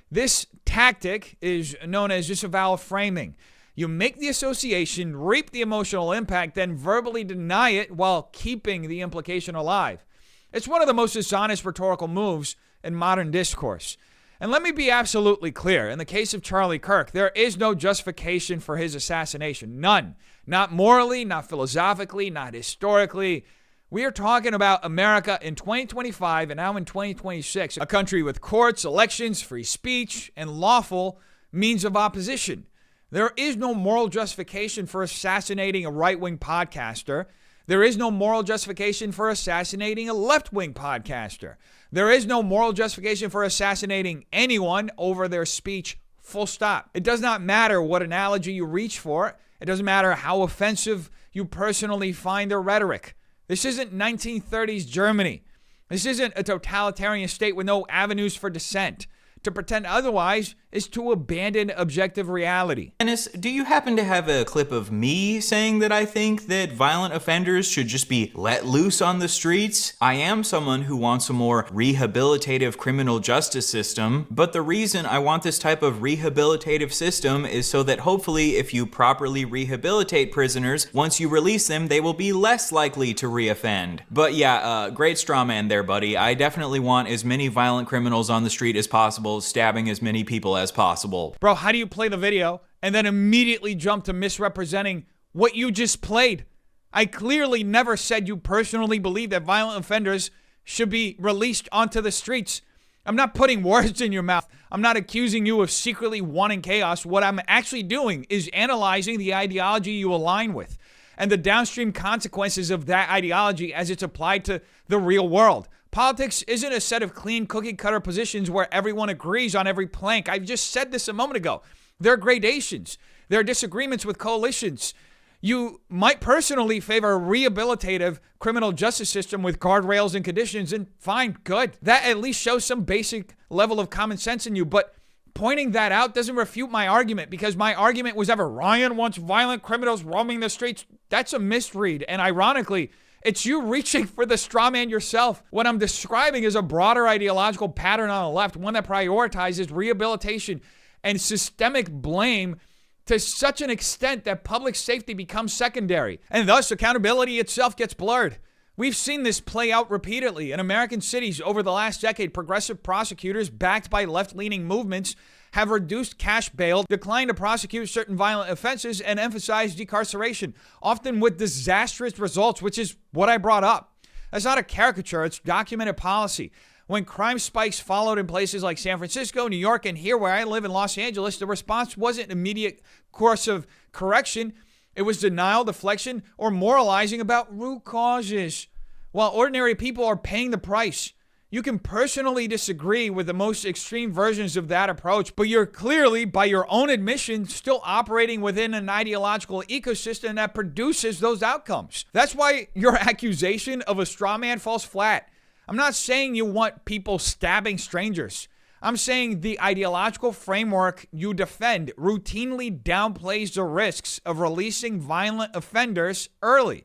This tactic is known as disavowal framing. You make the association, reap the emotional impact, then verbally deny it while keeping the implication alive. It's one of the most dishonest rhetorical moves in modern discourse. And let me be absolutely clear. In the case of Charlie Kirk, there is no justification for his assassination. None. Not morally, not philosophically, not historically. We are talking about America in 2025 and now in 2026, a country with courts, elections, free speech, and lawful means of opposition. There is no moral justification for assassinating a right-wing podcaster. There is no moral justification for assassinating a left-wing podcaster. There is no moral justification for assassinating anyone over their speech, full stop. It does not matter what analogy you reach for. It doesn't matter how offensive you personally find their rhetoric. This isn't 1930s Germany. This isn't a totalitarian state with no avenues for dissent. To pretend otherwise is to abandon objective reality. Dennis, do you happen to have a clip of me saying that I think that violent offenders should just be let loose on the streets? I am someone who wants a more rehabilitative criminal justice system, but the reason I want this type of rehabilitative system is so that hopefully if you properly rehabilitate prisoners, once you release them, they will be less likely to reoffend. But yeah, great straw man there, buddy. I definitely want as many violent criminals on the street as possible, stabbing as many people as possible. Bro, how do you play the video and then immediately jump to misrepresenting what you just played? I clearly never said you personally believe that violent offenders should be released onto the streets. I'm not putting words in your mouth. I'm not accusing you of secretly wanting chaos. What I'm actually doing is analyzing the ideology you align with and the downstream consequences of that ideology as it's applied to the real world. Politics isn't a set of clean cookie-cutter positions where everyone agrees on every plank. I just said this a moment ago. There are gradations. There are disagreements with coalitions. You might personally favor a rehabilitative criminal justice system with guardrails and conditions, and fine, good. That at least shows some basic level of common sense in you, but pointing that out doesn't refute my argument, because my argument was ever, Ryan wants violent criminals roaming the streets. That's a misread, and ironically, it's you reaching for the straw man yourself. What I'm describing is a broader ideological pattern on the left, one that prioritizes rehabilitation and systemic blame to such an extent that public safety becomes secondary, and thus accountability itself gets blurred. We've seen this play out repeatedly in American cities over the last decade. Progressive prosecutors backed by left-leaning movements have reduced cash bail, declined to prosecute certain violent offenses, and emphasized decarceration, often with disastrous results, which is what I brought up. That's not a caricature, it's documented policy. When crime spikes followed in places like San Francisco, New York, and here where I live in Los Angeles, the response wasn't an immediate course of correction. It was denial, deflection, or moralizing about root causes. While ordinary people are paying the price. You can personally disagree with the most extreme versions of that approach, but you're clearly, by your own admission, still operating within an ideological ecosystem that produces those outcomes. That's why your accusation of a straw man falls flat. I'm not saying you want people stabbing strangers. I'm saying the ideological framework you defend routinely downplays the risks of releasing violent offenders early,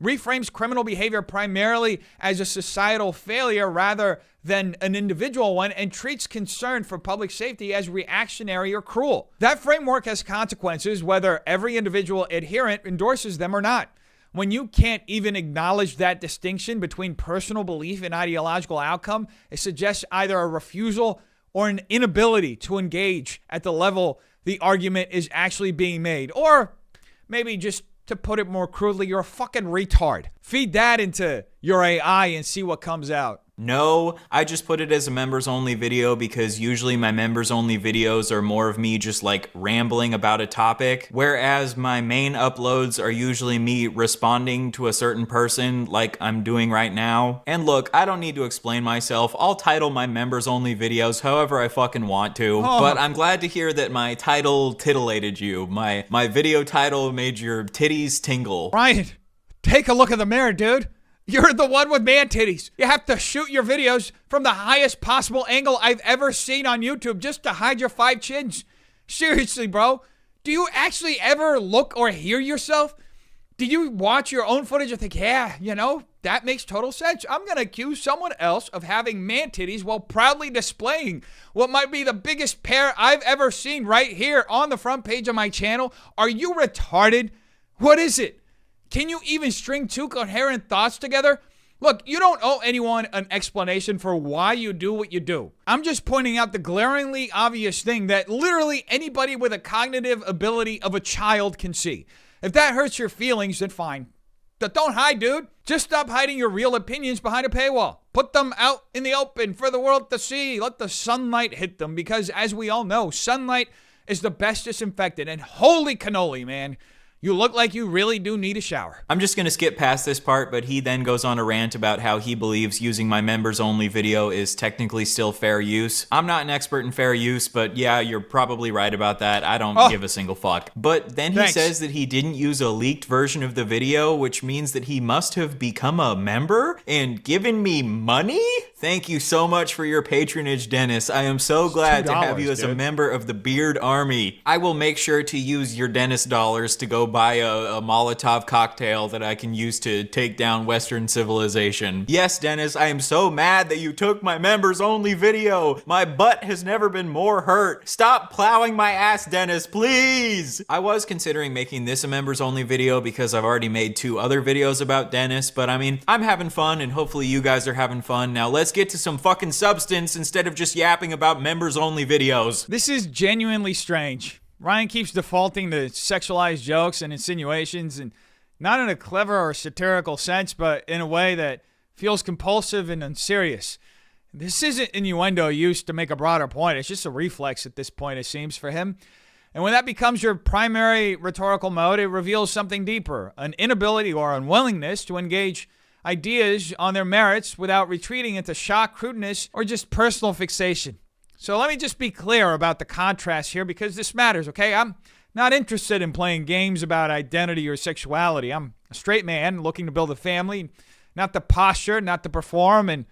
reframes criminal behavior primarily as a societal failure rather than an individual one, and treats concern for public safety as reactionary or cruel. That framework has consequences whether every individual adherent endorses them or not. When you can't even acknowledge that distinction between personal belief and ideological outcome, it suggests either a refusal or an inability to engage at the level the argument is actually being made. Or maybe, just to put it more crudely, you're a fucking retard. Feed that into your AI and see what comes out. No, I just put it as a members only video because usually my members only videos are more of me just like rambling about a topic, whereas my main uploads are usually me responding to a certain person like I'm doing right now. And look, I don't need to explain myself. I'll title my members only videos however I fucking want to, but I'm glad to hear that my title titillated you. My video title made your titties tingle. Ryan, take a look in the mirror, dude. You're the one with man titties. You have to shoot your videos from the highest possible angle I've ever seen on YouTube just to hide your 5 chins. Seriously, bro. Do you actually ever look or hear yourself? Do you watch your own footage and think, yeah, that makes total sense. I'm going to accuse someone else of having man titties while proudly displaying what might be the biggest pair I've ever seen right here on the front page of my channel? Are you retarded? What is it? Can you even string 2 coherent thoughts together? Look, you don't owe anyone an explanation for why you do what you do. I'm just pointing out the glaringly obvious thing that literally anybody with a cognitive ability of a child can see. If that hurts your feelings, then fine. But don't hide, dude. Just stop hiding your real opinions behind a paywall. Put them out in the open for the world to see. Let the sunlight hit them, because as we all know, sunlight is the best disinfectant. And holy cannoli, man. You look like you really do need a shower. I'm just gonna skip past this part, but he then goes on a rant about how he believes using my members only video is technically still fair use. I'm not an expert in fair use, but yeah, you're probably right about that. I don't give a single fuck. But then he says that he didn't use a leaked version of the video, which means that he must have become a member and given me money? Thank you so much for your patronage, Dennis. I am so glad to have you as a member of the Beard Army. I will make sure to use your Dennis dollars to go buy a Molotov cocktail that I can use to take down Western civilization. Yes, Dennis, I am so mad that you took my members only video. My butt has never been more hurt. Stop plowing my ass, Dennis, please. I was considering making this a members only video because I've already made 2 other videos about Dennis, but I mean, I'm having fun and hopefully you guys are having fun. Now let's get to some fucking substance instead of just yapping about members only videos. This is genuinely strange. Ryan keeps defaulting to sexualized jokes and insinuations, and not in a clever or satirical sense, but in a way that feels compulsive and unserious. This isn't innuendo used to make a broader point. It's just a reflex at this point, it seems, for him. And when that becomes your primary rhetorical mode, it reveals something deeper, an inability or unwillingness to engage ideas on their merits without retreating into shock, crudeness, or just personal fixation. So let me just be clear about the contrast here because this matters, okay? I'm not interested in playing games about identity or sexuality. I'm a straight man looking to build a family, not to posture, not to perform, and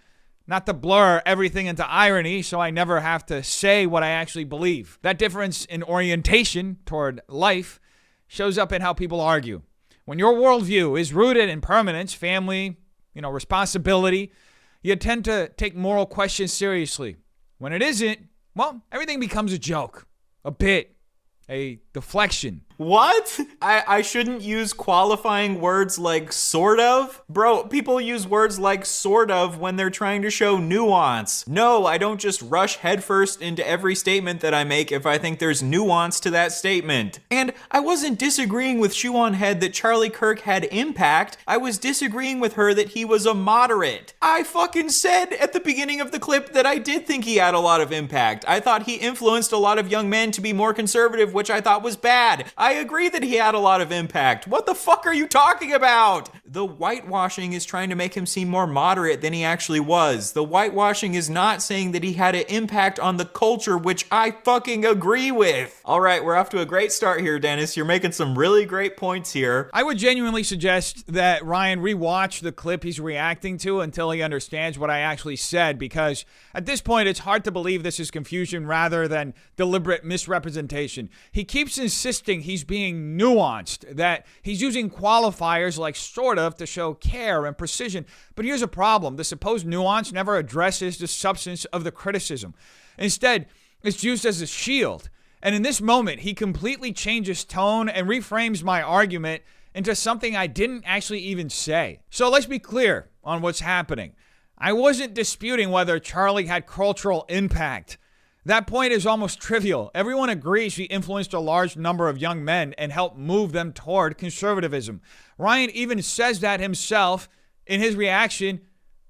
not to blur everything into irony so I never have to say what I actually believe. That difference in orientation toward life shows up in how people argue. When your worldview is rooted in permanence, family, responsibility, you tend to take moral questions seriously. When it isn't, well, everything becomes a joke, a bit, a deflection. What? I shouldn't use qualifying words like sort of? Bro, people use words like sort of when they're trying to show nuance. No, I don't just rush headfirst into every statement that I make if I think there's nuance to that statement. And I wasn't disagreeing with Shoe on Head that Charlie Kirk had impact. I was disagreeing with her that he was a moderate. I fucking said at the beginning of the clip that I did think he had a lot of impact. I thought he influenced a lot of young men to be more conservative, which I thought was bad. I agree that he had a lot of impact. What the fuck are you talking about? The whitewashing is trying to make him seem more moderate than he actually was. The whitewashing is not saying that he had an impact on the culture, which I fucking agree with. All right, we're off to a great start here, Dennis. You're making some really great points here. I would genuinely suggest that Ryan rewatch the clip he's reacting to until he understands what I actually said, because at this point, it's hard to believe this is confusion rather than deliberate misrepresentation. He keeps insisting he's being nuanced, that he's using qualifiers like sort of to show care and precision. But here's a problem. The supposed nuance never addresses the substance of the criticism. Instead, it's used as a shield. And in this moment, he completely changes tone and reframes my argument into something I didn't actually even say. So let's be clear on what's happening. I wasn't disputing whether Charlie had cultural impact. That point is almost trivial. Everyone agrees he influenced a large number of young men and helped move them toward conservatism. Ryan even says that himself in his reaction,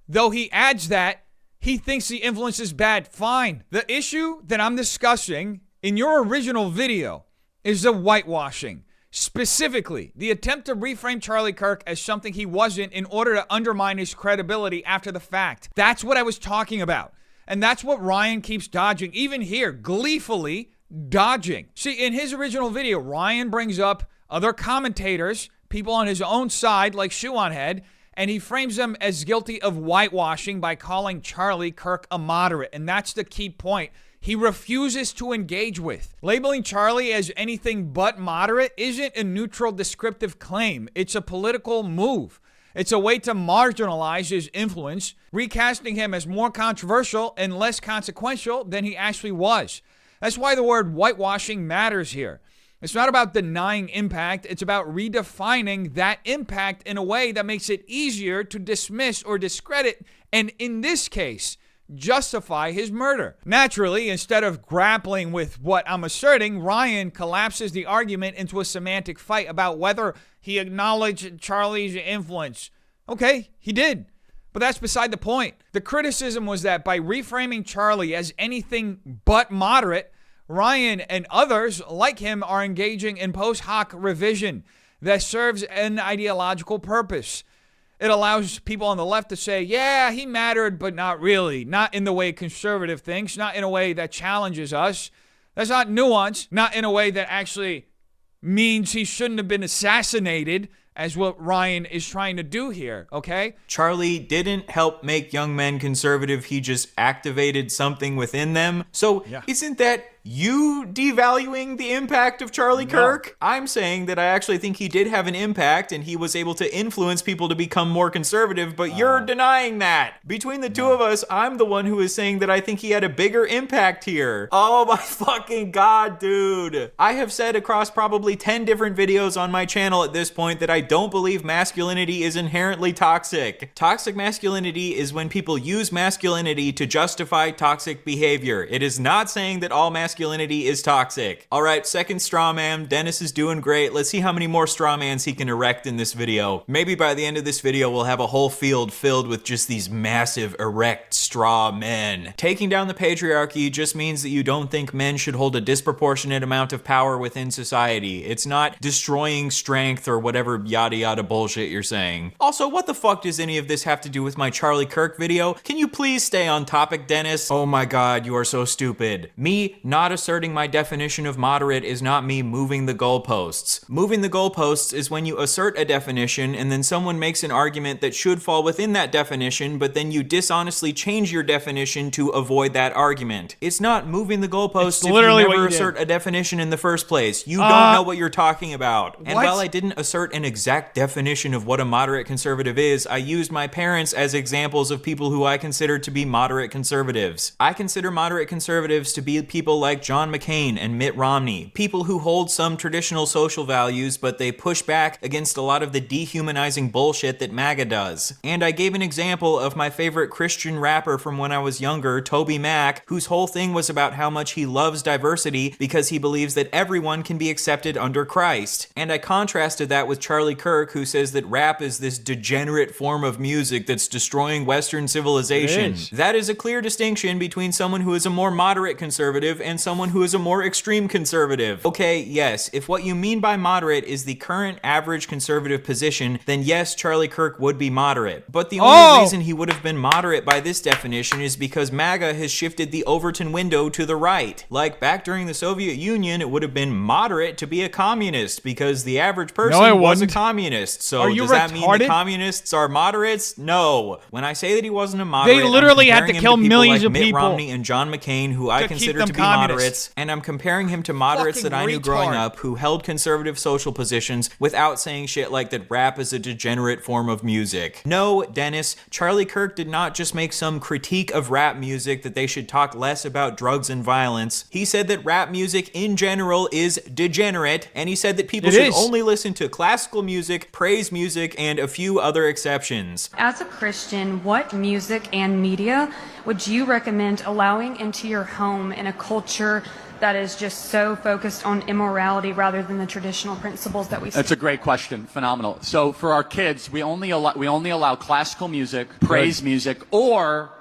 though he adds that he thinks the influence is bad. Fine. The issue that I'm discussing in your original video is the whitewashing. Specifically, the attempt to reframe Charlie Kirk as something he wasn't in order to undermine his credibility after the fact. That's what I was talking about. And that's what Ryan keeps dodging, even here, gleefully dodging. See, in his original video, Ryan brings up other commentators, people on his own side, like Shoe on Head, and he frames them as guilty of whitewashing by calling Charlie Kirk a moderate. And that's the key point he refuses to engage with. Labeling Charlie as anything but moderate isn't a neutral descriptive claim. It's a political move. It's a way to marginalize his influence, recasting him as more controversial and less consequential than he actually was. That's why the word whitewashing matters here. It's not about denying impact. It's about redefining that impact in a way that makes it easier to dismiss or discredit, and in this case, justify his murder. Naturally, instead of grappling with what I'm asserting, Ryan collapses the argument into a semantic fight about whether he acknowledged Charlie's influence. Okay, he did. But that's beside the point. The criticism was that by reframing Charlie as anything but moderate, Ryan and others like him are engaging in post hoc revision. that serves an ideological purpose. It allows people on the left to say, yeah, he mattered, but not really. Not in the way conservative thinks, not in a way that challenges us. That's not nuance, not in a way that actually means he shouldn't have been assassinated, as what Ryan is trying to do here, okay? Charlie didn't help make young men conservative, he just activated something within them. So isn't that you devaluing the impact of Charlie Kirk? I'm saying that I actually think he did have an impact and he was able to influence people to become more conservative, but you're denying that. Between the two of us, I'm the one who is saying that I think he had a bigger impact here. Oh my fucking God, dude. I have said across probably 10 different videos on my channel at this point that I don't believe masculinity is inherently toxic. Toxic masculinity is when people use masculinity to justify toxic behavior. It is not saying that all masculinity is toxic. All right, second straw man. Dennis is doing great. Let's see how many more straw mans he can erect in this video. Maybe by the end of this video, we'll have a whole field filled with just these massive erect straw men. Taking down the patriarchy just means that you don't think men should hold a disproportionate amount of power within society. It's not destroying strength or whatever yada yada bullshit you're saying. Also, what the fuck does any of this have to do with my Charlie Kirk video? Can you please stay on topic, Dennis? Oh my God, you are so stupid. Me not asserting my definition of moderate is not me moving the goalposts. Moving the goalposts is when you assert a definition and then someone makes an argument that should fall within that definition, but then you dishonestly change your definition to avoid that argument. It's not moving the goalposts if you never assert a definition in the first place. You don't know what you're talking about. And while I didn't assert an exact definition of what a moderate conservative is, I used my parents as examples of people who I consider to be moderate conservatives. I consider moderate conservatives to be people like John McCain and Mitt Romney, people who hold some traditional social values, but they push back against a lot of the dehumanizing bullshit that MAGA does. And I gave an example of my favorite Christian rapper from when I was younger, Toby Mac, whose whole thing was about how much he loves diversity because he believes that everyone can be accepted under Christ. And I contrasted that with Charlie Kirk, who says that rap is this degenerate form of music that's destroying Western civilization. That is a clear distinction between someone who is a more moderate conservative and someone who is a more extreme conservative. Okay, yes, if what you mean by moderate is the current average conservative position, then yes, Charlie Kirk would be moderate. But the only reason he would have been moderate by this definition is because MAGA has shifted the Overton window to the right. Like back during the Soviet Union, it would have been moderate to be a communist because the average person was a communist. So does that mean that communists are moderates? No. When I say that he wasn't a moderate, they literally had to kill millions of people. Mitt Romney and John McCain, who I consider to be moderates, and I'm comparing him to moderates that I knew growing up who held conservative social positions without saying shit like that rap is a degenerate form of music. No, Dennis, Charlie Kirk did not just make some critique of rap music that they should talk less about drugs and violence. He said that rap music in general is degenerate, and he said that people should only listen to classical music, praise music, and a few other exceptions. As a Christian, what music and media would you recommend allowing into your home in a culture that is just so focused on immorality rather than the traditional principles that we see? That's a great question. Phenomenal. So for our kids, we only allow classical music, praise music, or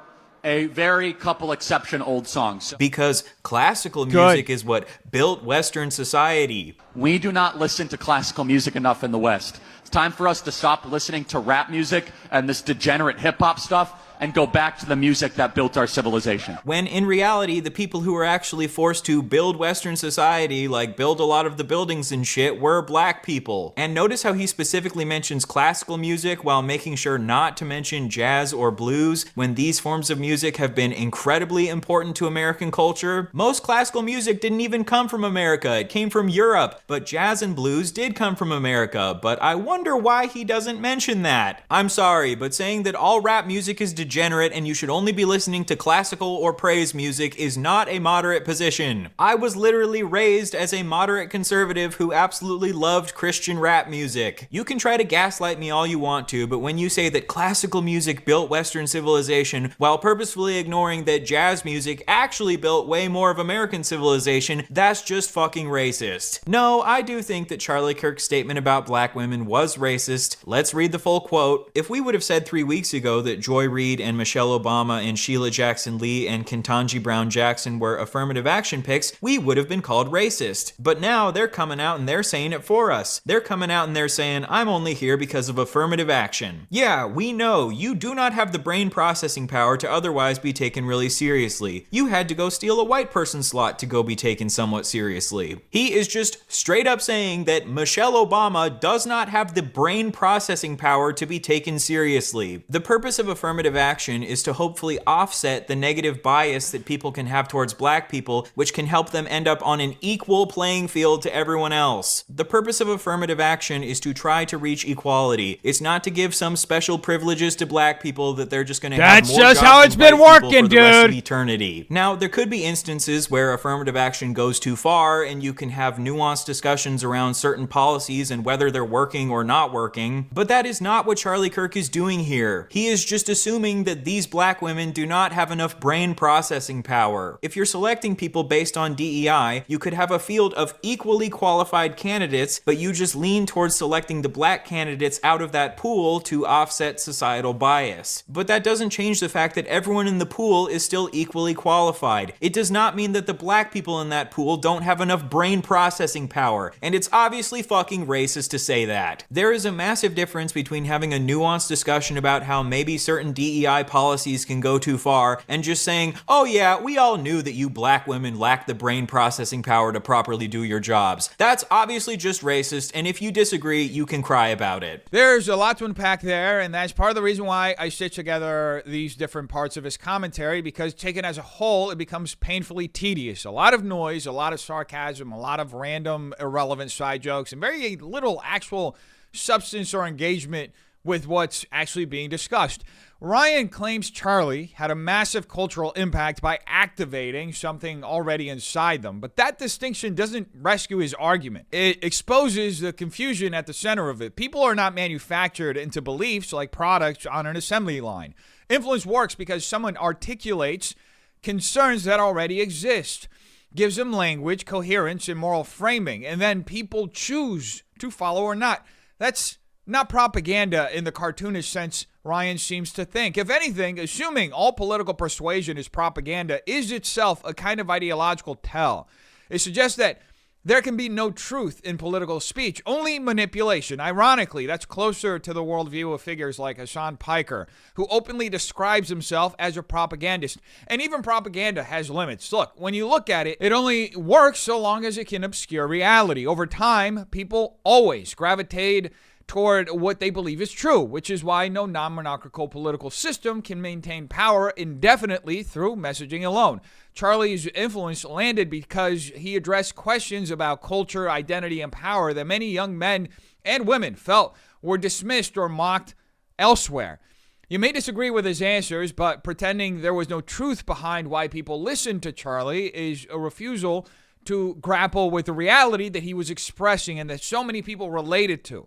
a very couple exception old songs. Because classical music is what built Western society. We do not listen to classical music enough in the West. It's time for us to stop listening to rap music and this degenerate hip-hop stuff and go back to the music that built our civilization. When in reality, the people who were actually forced to build Western society, like build a lot of the buildings and shit, were black people. And notice how he specifically mentions classical music while making sure not to mention jazz or blues when these forms of music have been incredibly important to American culture. Most classical music didn't even come from America, it came from Europe, but jazz and blues did come from America, but I wonder why he doesn't mention that. I'm sorry, but saying that all rap music is degenerate and you should only be listening to classical or praise music is not a moderate position. I was literally raised as a moderate conservative who absolutely loved Christian rap music. You can try to gaslight me all you want to, but when you say that classical music built Western civilization while purposefully ignoring that jazz music actually built way more of American civilization, that's just fucking racist. No, I do think that Charlie Kirk's statement about black women was racist. Let's read the full quote. If we would have said 3 weeks ago that Joy Reid and Michelle Obama and Sheila Jackson Lee and Ketanji Brown Jackson were affirmative action picks, we would have been called racist. But now they're coming out and they're saying it for us. They're coming out and they're saying, I'm only here because of affirmative action. Yeah, we know you do not have the brain processing power to otherwise be taken really seriously. You had to go steal a white person's slot to go be taken somewhat seriously. He is just straight up saying that Michelle Obama does not have the brain processing power to be taken seriously. The purpose of affirmative action is to hopefully offset the negative bias that people can have towards black people, which can help them end up on an equal playing field to everyone else. The purpose of affirmative action is to try to reach equality. It's not to give some special privileges to black people that they're just going to have more That's just jobs how it's than been white people working, for the rest of dude. eternity. Now, there could be instances where affirmative action goes too far and you can have nuanced discussions around certain policies and whether they're working or not working, but that is not what Charlie Kirk is doing here. He is just assuming that these black women do not have enough brain processing power. If you're selecting people based on DEI, you could have a field of equally qualified candidates, but you just lean towards selecting the black candidates out of that pool to offset societal bias. But that doesn't change the fact that everyone in the pool is still equally qualified. It does not mean that the black people in that pool don't have enough brain processing power, and it's obviously fucking racist to say that. There is a massive difference between having a nuanced discussion about how maybe certain DEI policies can go too far and just saying, oh yeah, we all knew that you black women lack the brain processing power to properly do your jobs. That's obviously just racist, and if you disagree, you can cry about it. There's a lot to unpack there, and that's part of the reason why I stitch together these different parts of his commentary, because taken as a whole, it becomes painfully tedious. A lot of noise, a lot of sarcasm, a lot of random, irrelevant side jokes, and very little actual substance or engagement with what's actually being discussed. Ryan claims Charlie had a massive cultural impact by activating something already inside them, but that distinction doesn't rescue his argument. It exposes the confusion at the center of it. People are not manufactured into beliefs like products on an assembly line. Influence works because someone articulates concerns that already exist, gives them language, coherence, and moral framing, and then people choose to follow or not. That's not propaganda in the cartoonish sense Ryan seems to think. If anything, assuming all political persuasion is propaganda is itself a kind of ideological tell. It suggests that there can be no truth in political speech, only manipulation. Ironically, that's closer to the worldview of figures like Hassan Piker, who openly describes himself as a propagandist. And even propaganda has limits. Look, when you look at it, it only works so long as it can obscure reality. Over time, people always gravitate toward what they believe is true, which is why no non-monarchical political system can maintain power indefinitely through messaging alone. Charlie's influence landed because he addressed questions about culture, identity, and power that many young men and women felt were dismissed or mocked elsewhere. You may disagree with his answers, but pretending there was no truth behind why people listened to Charlie is a refusal to grapple with the reality that he was expressing and that so many people related to.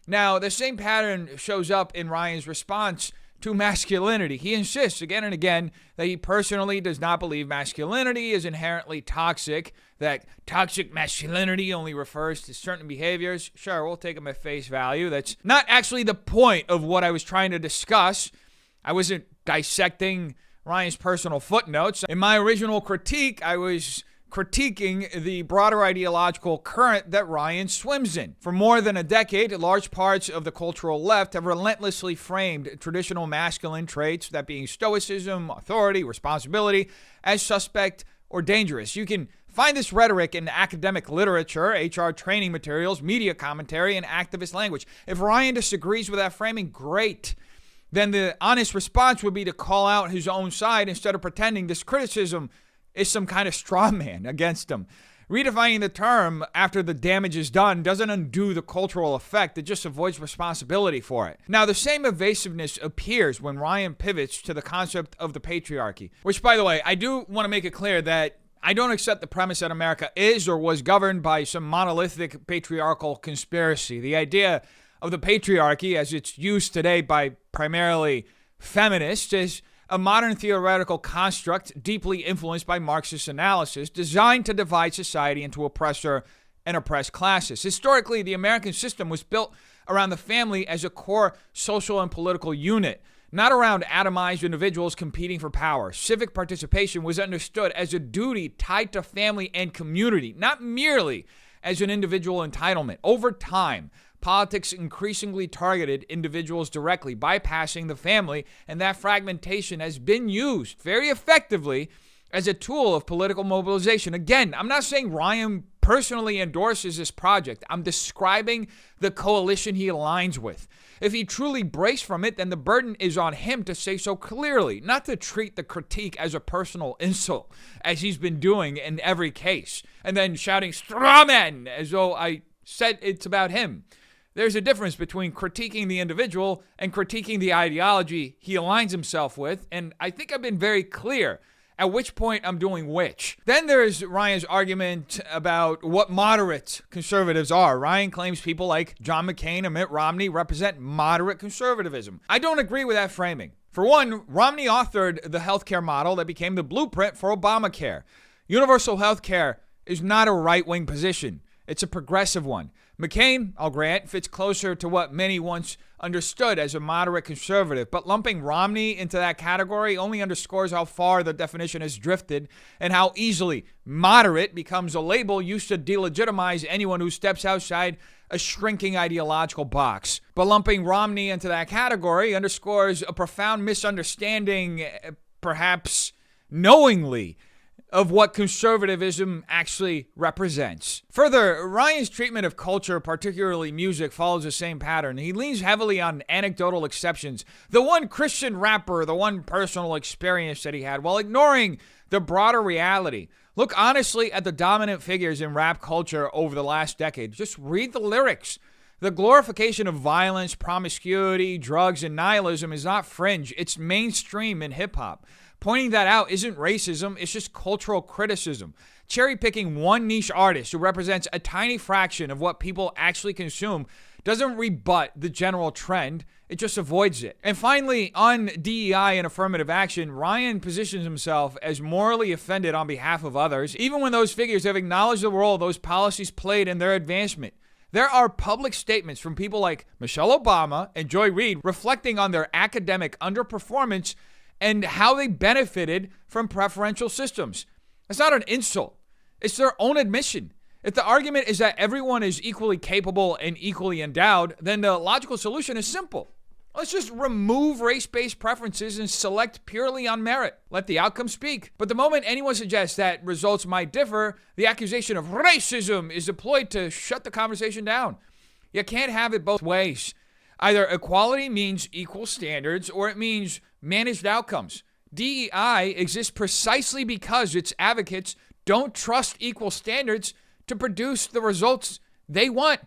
Now, the same pattern shows up in Ryan's response to masculinity. He insists again and again that he personally does not believe masculinity is inherently toxic, that toxic masculinity only refers to certain behaviors. Sure, we'll take them at face value. That's not actually the point of what I was trying to discuss. I wasn't dissecting Ryan's personal footnotes. In my original critique, I was critiquing the broader ideological current that Ryan swims in. For more than a decade, large parts of the cultural left have relentlessly framed traditional masculine traits, that being stoicism, authority, responsibility, as suspect or dangerous. You can find this rhetoric in academic literature, HR training materials, media commentary, and activist language. If Ryan disagrees with that framing, great. Then the honest response would be to call out his own side instead of pretending this criticism is some kind of straw man against him. Redefining the term after the damage is done doesn't undo the cultural effect. It just avoids responsibility for it. Now, the same evasiveness appears when Ryan pivots to the concept of the patriarchy, which, by the way, I do want to make it clear that I don't accept the premise that America is or was governed by some monolithic patriarchal conspiracy. The idea of the patriarchy, as it's used today by primarily feminists, is a modern theoretical construct deeply influenced by Marxist analysis designed to divide society into oppressor and oppressed classes. Historically, the American system was built around the family as a core social and political unit. not around atomized individuals competing for power. Civic participation was understood as a duty tied to family and community, not merely as an individual entitlement. Over time, politics increasingly targeted individuals directly, bypassing the family, and that fragmentation has been used very effectively as a tool of political mobilization. Again, I'm not saying Ryan personally endorses this project. I'm describing the coalition he aligns with. If he truly breaks from it, then the burden is on him to say so clearly, not to treat the critique as a personal insult, as he's been doing in every case, and then shouting straw men as though I said it's about him. There's a difference between critiquing the individual and critiquing the ideology he aligns himself with, and I think I've been very clear at which point I'm doing which. Then there's Ryan's argument about what moderate conservatives are. Ryan claims people like John McCain and Mitt Romney represent moderate conservatism. I don't agree with that framing. For one, Romney authored the healthcare model that became the blueprint for Obamacare. Universal healthcare is not a right-wing position. It's a progressive one. McCain, I'll grant, fits closer to what many once understood as a moderate conservative, but lumping Romney into that category only underscores how far the definition has drifted and how easily moderate becomes a label used to delegitimize anyone who steps outside a shrinking ideological box. But lumping Romney into that category underscores a profound misunderstanding, perhaps knowingly, of what conservatism actually represents. Further, Ryan's treatment of culture, particularly music, follows the same pattern. He leans heavily on anecdotal exceptions, the one Christian rapper, the one personal experience that he had, while ignoring the broader reality. Look honestly at the dominant figures in rap culture over the last decade. Just read the lyrics. The glorification of violence, promiscuity, drugs, and nihilism is not fringe. It's mainstream in hip-hop. Pointing that out isn't racism, it's just cultural criticism. Cherry-picking one niche artist who represents a tiny fraction of what people actually consume doesn't rebut the general trend, it just avoids it. And finally, on DEI and affirmative action, Ryan positions himself as morally offended on behalf of others, even when those figures have acknowledged the role those policies played in their advancement. There are public statements from people like Michelle Obama and Joy Reid reflecting on their academic underperformance and how they benefited from preferential systems. It's not an insult. It's their own admission. If the argument is that everyone is equally capable and equally endowed, then the logical solution is simple. Let's just remove race-based preferences and select purely on merit. Let the outcome speak. But the moment anyone suggests that results might differ, the accusation of racism is deployed to shut the conversation down. You can't have it both ways. Either equality means equal standards or it means managed outcomes. DEI exists precisely because its advocates don't trust equal standards to produce the results they want,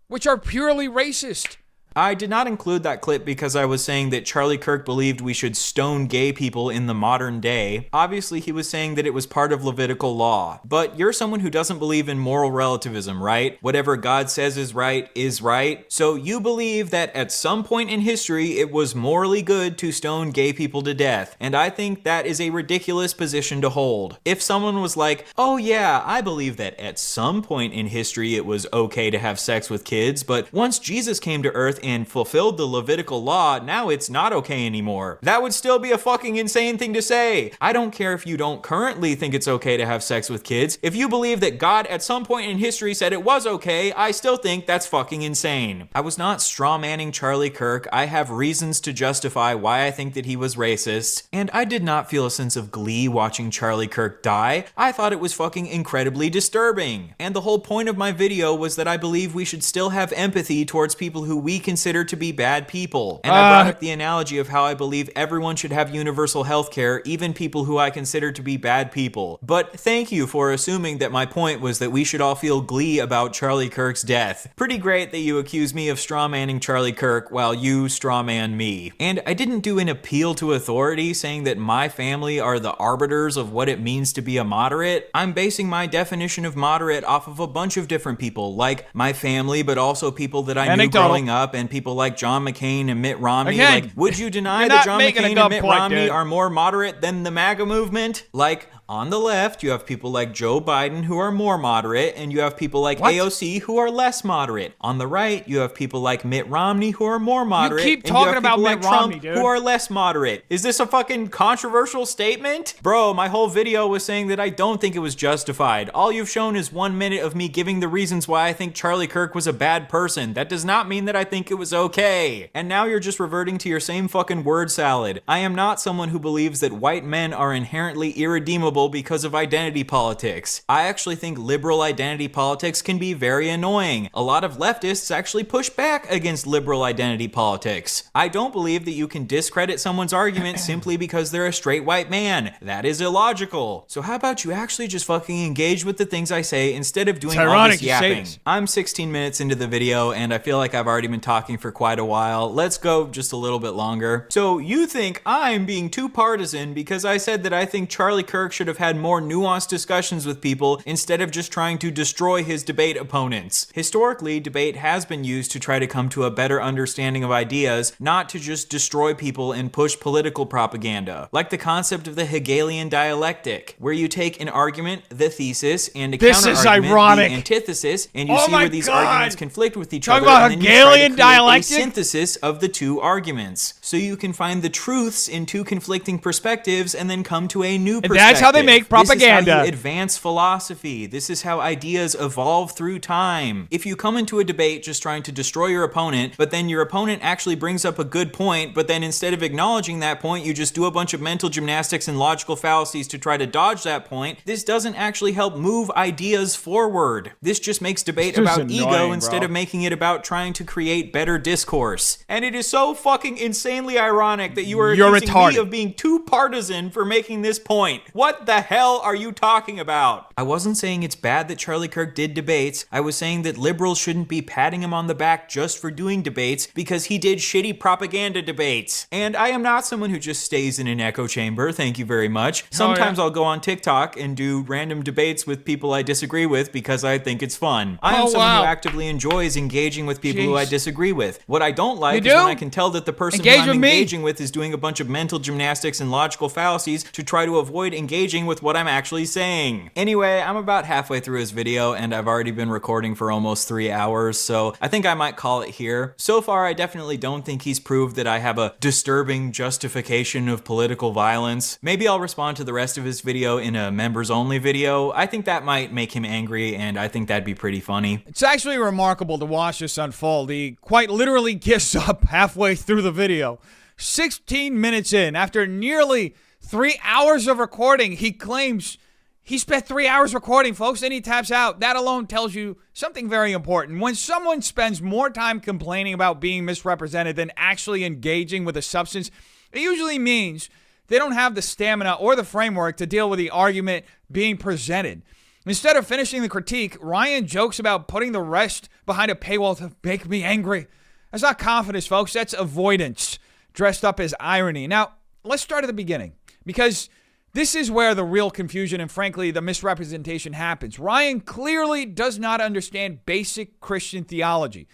which are purely racist. I did not include that clip because I was saying that Charlie Kirk believed we should stone gay people in the modern day. Obviously, he was saying that it was part of Levitical law. But you're someone who doesn't believe in moral relativism, right? Whatever God says is right is right. So you believe that at some point in history, it was morally good to stone gay people to death. And I think that is a ridiculous position to hold. If someone was like, oh yeah, I believe that at some point in history, it was okay to have sex with kids, but once Jesus came to earth and fulfilled the Levitical law, now it's not okay anymore. That would still be a fucking insane thing to say. I don't care if you don't currently think it's okay to have sex with kids. If you believe that God at some point in history said it was okay, I still think that's fucking insane. I was not strawmanning Charlie Kirk. I have reasons to justify why I think that he was racist, and I did not feel a sense of glee watching Charlie Kirk die. I thought it was fucking incredibly disturbing. And the whole point of my video was that I believe we should still have empathy towards people who we consider to be bad people. And I brought up the analogy of how I believe everyone should have universal health care, even people who I consider to be bad people. But thank you for assuming that my point was that we should all feel glee about Charlie Kirk's death. Pretty great that you accuse me of strawmanning Charlie Kirk while you strawman me. And I didn't do an appeal to authority saying that my family are the arbiters of what it means to be a moderate. I'm basing my definition of moderate off of a bunch of different people, like my family, but also people that I knew growing up than people like John McCain and Mitt Romney. Again, like, would you deny you're that not John making a McCain good and Mitt point, Romney dude. are more moderate than the MAGA movement? Like, on the left, you have people like Joe Biden who are more moderate, and you have people like AOC who are less moderate. On the right, you have people like Mitt Romney who are more moderate. keep and you talking have about people Mitt like Romney, Trump dude. who are less moderate. Is this a fucking controversial statement? Bro, my whole video was saying that I don't think it was justified. All you've shown is 1 minute of me giving the reasons why I think Charlie Kirk was a bad person. That does not mean that I think it was okay. And now you're just reverting to your same fucking word salad. I am not someone who believes that white men are inherently irredeemable because of identity politics. I actually think liberal identity politics can be very annoying. A lot of leftists actually push back against liberal identity politics. I don't believe that you can discredit someone's argument simply because they're a straight white man. That is illogical. So how about you actually just fucking engage with the things I say instead of doing all this yapping? I'm 16 minutes into the video and I feel like I've already been talking for quite a while. Let's go just a little bit longer. So you think I'm being too partisan because I said that I think Charlie Kirk should have had more nuanced discussions with people instead of just trying to destroy his debate opponents. Historically, debate has been used to try to come to a better understanding of ideas, not to just destroy people and push political propaganda. Like the concept of the Hegelian dialectic, where you take an argument, the thesis, and a counter-argument, the antithesis, and you see where these arguments conflict with each other, and then you try to create a synthesis of the two arguments. So you can find the truths in two conflicting perspectives and then come to a new perspective. That's how they make propaganda. This is how you advance philosophy. This is how ideas evolve through time. If you come into a debate just trying to destroy your opponent, but then your opponent actually brings up a good point, but then instead of acknowledging that point, you just do a bunch of mental gymnastics and logical fallacies to try to dodge that point, this doesn't actually help move ideas forward. This just makes debate about ego instead of making it about trying to create better discourse. And it is so fucking insanely ironic that you are accusing me of being too partisan for making this point. What the hell are you talking about? I wasn't saying it's bad that Charlie Kirk did debates. I was saying that liberals shouldn't be patting him on the back just for doing debates because he did shitty propaganda debates. And I am not someone who just stays in an echo chamber, thank you very much. Sometimes I'll go on TikTok and do random debates with people I disagree with because I think it's fun. I am someone who actively enjoys engaging with people who I disagree with. What I don't like is when I can tell that the person who I'm engaging with is doing a bunch of mental gymnastics and logical fallacies to try to avoid engaging with what I'm actually saying. Anyway, I'm about halfway through his video and I've already been recording for almost 3 hours, so I think I might call it here. So far, I definitely don't think he's proved that I have a disturbing justification of political violence. Maybe I'll respond to the rest of his video in a members only video. I think that might make him angry and I think that'd be pretty funny. It's actually remarkable to watch this unfold. He quite literally gives up halfway through the video. 16 minutes in, after nearly 3 hours of recording, he claims he spent 3 hours recording, folks, and he taps out. That alone tells you something very important. When someone spends more time complaining about being misrepresented than actually engaging with a substance, it usually means they don't have the stamina or the framework to deal with the argument being presented. Instead of finishing the critique, Ryan jokes about putting the rest behind a paywall to make me angry. That's not confidence, folks. That's avoidance dressed up as irony. Now, let's start at the beginning, because this is where the real confusion and, frankly, the misrepresentation happens. Ryan clearly does not understand basic Christian theology,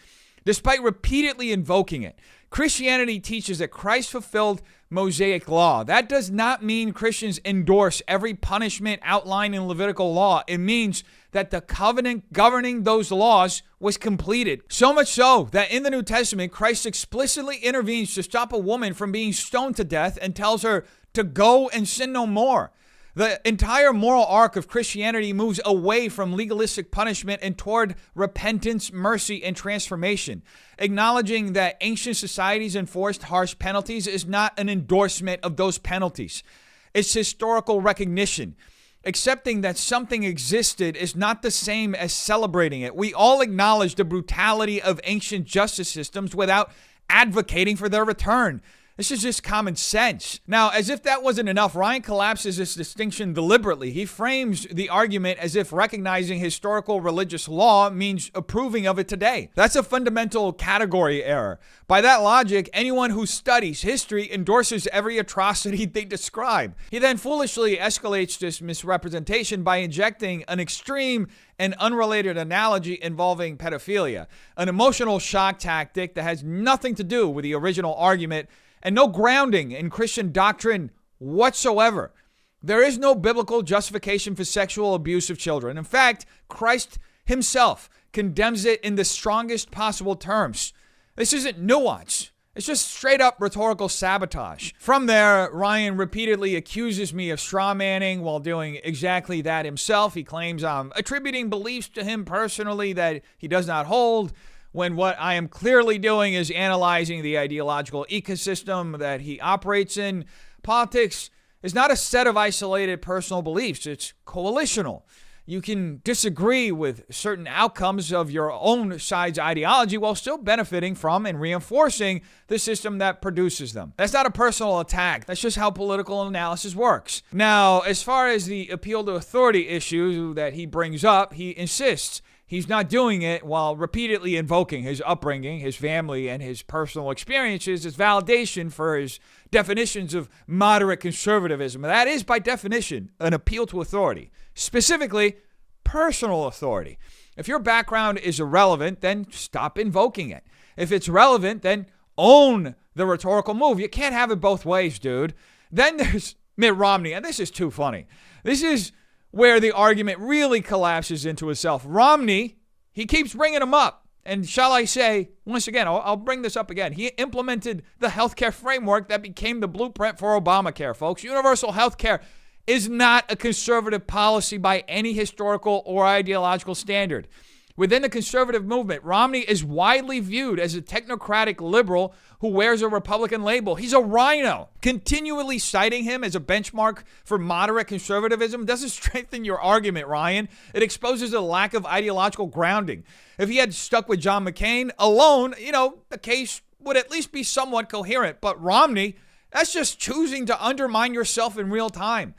despite repeatedly invoking it. Christianity teaches that Christ fulfilled Mosaic law. That does not mean Christians endorse every punishment outlined in Levitical law. It means that the covenant governing those laws was completed. So much so that in the New Testament, Christ explicitly intervenes to stop a woman from being stoned to death and tells her to go and sin no more. The entire moral arc of Christianity moves away from legalistic punishment and toward repentance, mercy, and transformation. Acknowledging that ancient societies enforced harsh penalties is not an endorsement of those penalties. It's historical recognition. Accepting that something existed is not the same as celebrating it. We all acknowledge the brutality of ancient justice systems without advocating for their return. This is just common sense. Now, as if that wasn't enough, Ryan collapses this distinction deliberately. He frames the argument as if recognizing historical religious law means approving of it today. That's a fundamental category error. By that logic, anyone who studies history endorses every atrocity they describe. He then foolishly escalates this misrepresentation by injecting an extreme and unrelated analogy involving pedophilia, an emotional shock tactic that has nothing to do with the original argument and no grounding in Christian doctrine whatsoever. There is no biblical justification for sexual abuse of children. In fact, Christ himself condemns it in the strongest possible terms. This isn't nuance. It's just straight up rhetorical sabotage. From there, Ryan repeatedly accuses me of straw manning while doing exactly that himself. He claims I'm attributing beliefs to him personally that he does not hold, when what I am clearly doing is analyzing the ideological ecosystem that he operates in. Politics is not a set of isolated personal beliefs. It's coalitional. You can disagree with certain outcomes of your own side's ideology while still benefiting from and reinforcing the system that produces them. That's not a personal attack. That's just how political analysis works. Now, as far as the appeal to authority issue that he brings up, he insists he's not doing it while repeatedly invoking his upbringing, his family, and his personal experiences as validation for his definitions of moderate conservatism. That is, by definition, an appeal to authority, specifically personal authority. If your background is irrelevant, then stop invoking it. If it's relevant, then own the rhetorical move. You can't have it both ways, dude. Then there's Mitt Romney, and this is too funny. This is where the argument really collapses into itself. Romney, he keeps bringing him up. And shall I say, once again, I'll bring this up again. He implemented the healthcare framework that became the blueprint for Obamacare, folks. Universal healthcare is not a conservative policy by any historical or ideological standard. Within the conservative movement, Romney is widely viewed as a technocratic liberal who wears a Republican label. He's a rhino. Continually citing him as a benchmark for moderate conservatism doesn't strengthen your argument, Ryan. It exposes a lack of ideological grounding. If he had stuck with John McCain alone, the case would at least be somewhat coherent. But Romney, that's just choosing to undermine yourself in real time.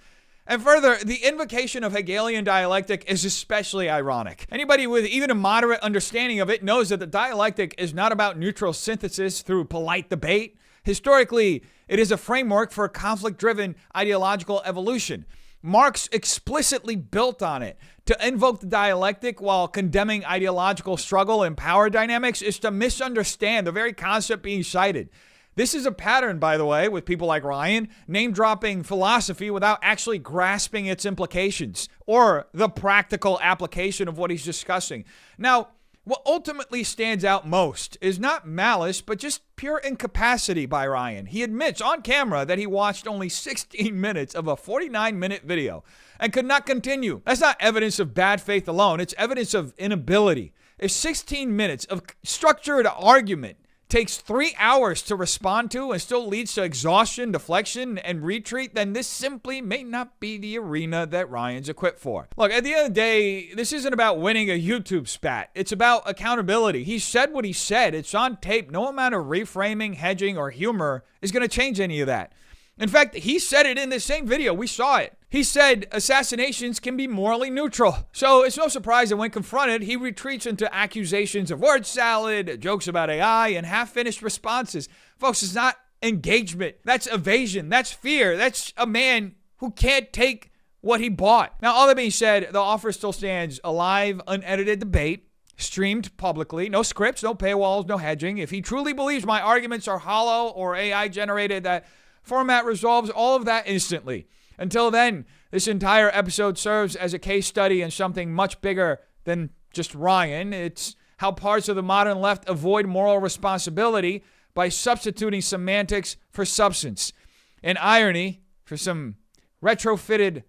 And further, the invocation of Hegelian dialectic is especially ironic. Anybody with even a moderate understanding of it knows that the dialectic is not about neutral synthesis through polite debate. Historically, it is a framework for conflict-driven ideological evolution. Marx explicitly built on it. To invoke the dialectic while condemning ideological struggle and power dynamics is to misunderstand the very concept being cited. This is a pattern, by the way, with people like Ryan, name-dropping philosophy without actually grasping its implications or the practical application of what he's discussing. Now, what ultimately stands out most is not malice, but just pure incapacity by Ryan. He admits on camera that he watched only 16 minutes of a 49-minute video and could not continue. That's not evidence of bad faith alone. It's evidence of inability. If 16 minutes of structured argument takes 3 hours to respond to and still leads to exhaustion, deflection, and retreat, then this simply may not be the arena that Ryan's equipped for. Look, at the end of the day, this isn't about winning a YouTube spat. It's about accountability. He said what he said. It's on tape. No amount of reframing, hedging, or humor is going to change any of that. In fact, he said it in the same video. We saw it. He said assassinations can be morally neutral. So it's no surprise that when confronted, he retreats into accusations of word salad, jokes about AI, and half-finished responses. Folks, it's not engagement. That's evasion. That's fear. That's a man who can't take what he bought. Now, all that being said, the offer still stands: a live, unedited debate, streamed publicly, no scripts, no paywalls, no hedging. If he truly believes my arguments are hollow or AI-generated, that format resolves all of that instantly. Until then, this entire episode serves as a case study in something much bigger than just Ryan. It's how parts of the modern left avoid moral responsibility by substituting semantics for substance, and irony for some retrofitted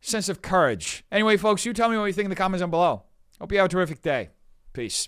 sense of courage. Anyway, folks, you tell me what you think in the comments down below. Hope you have a terrific day. Peace.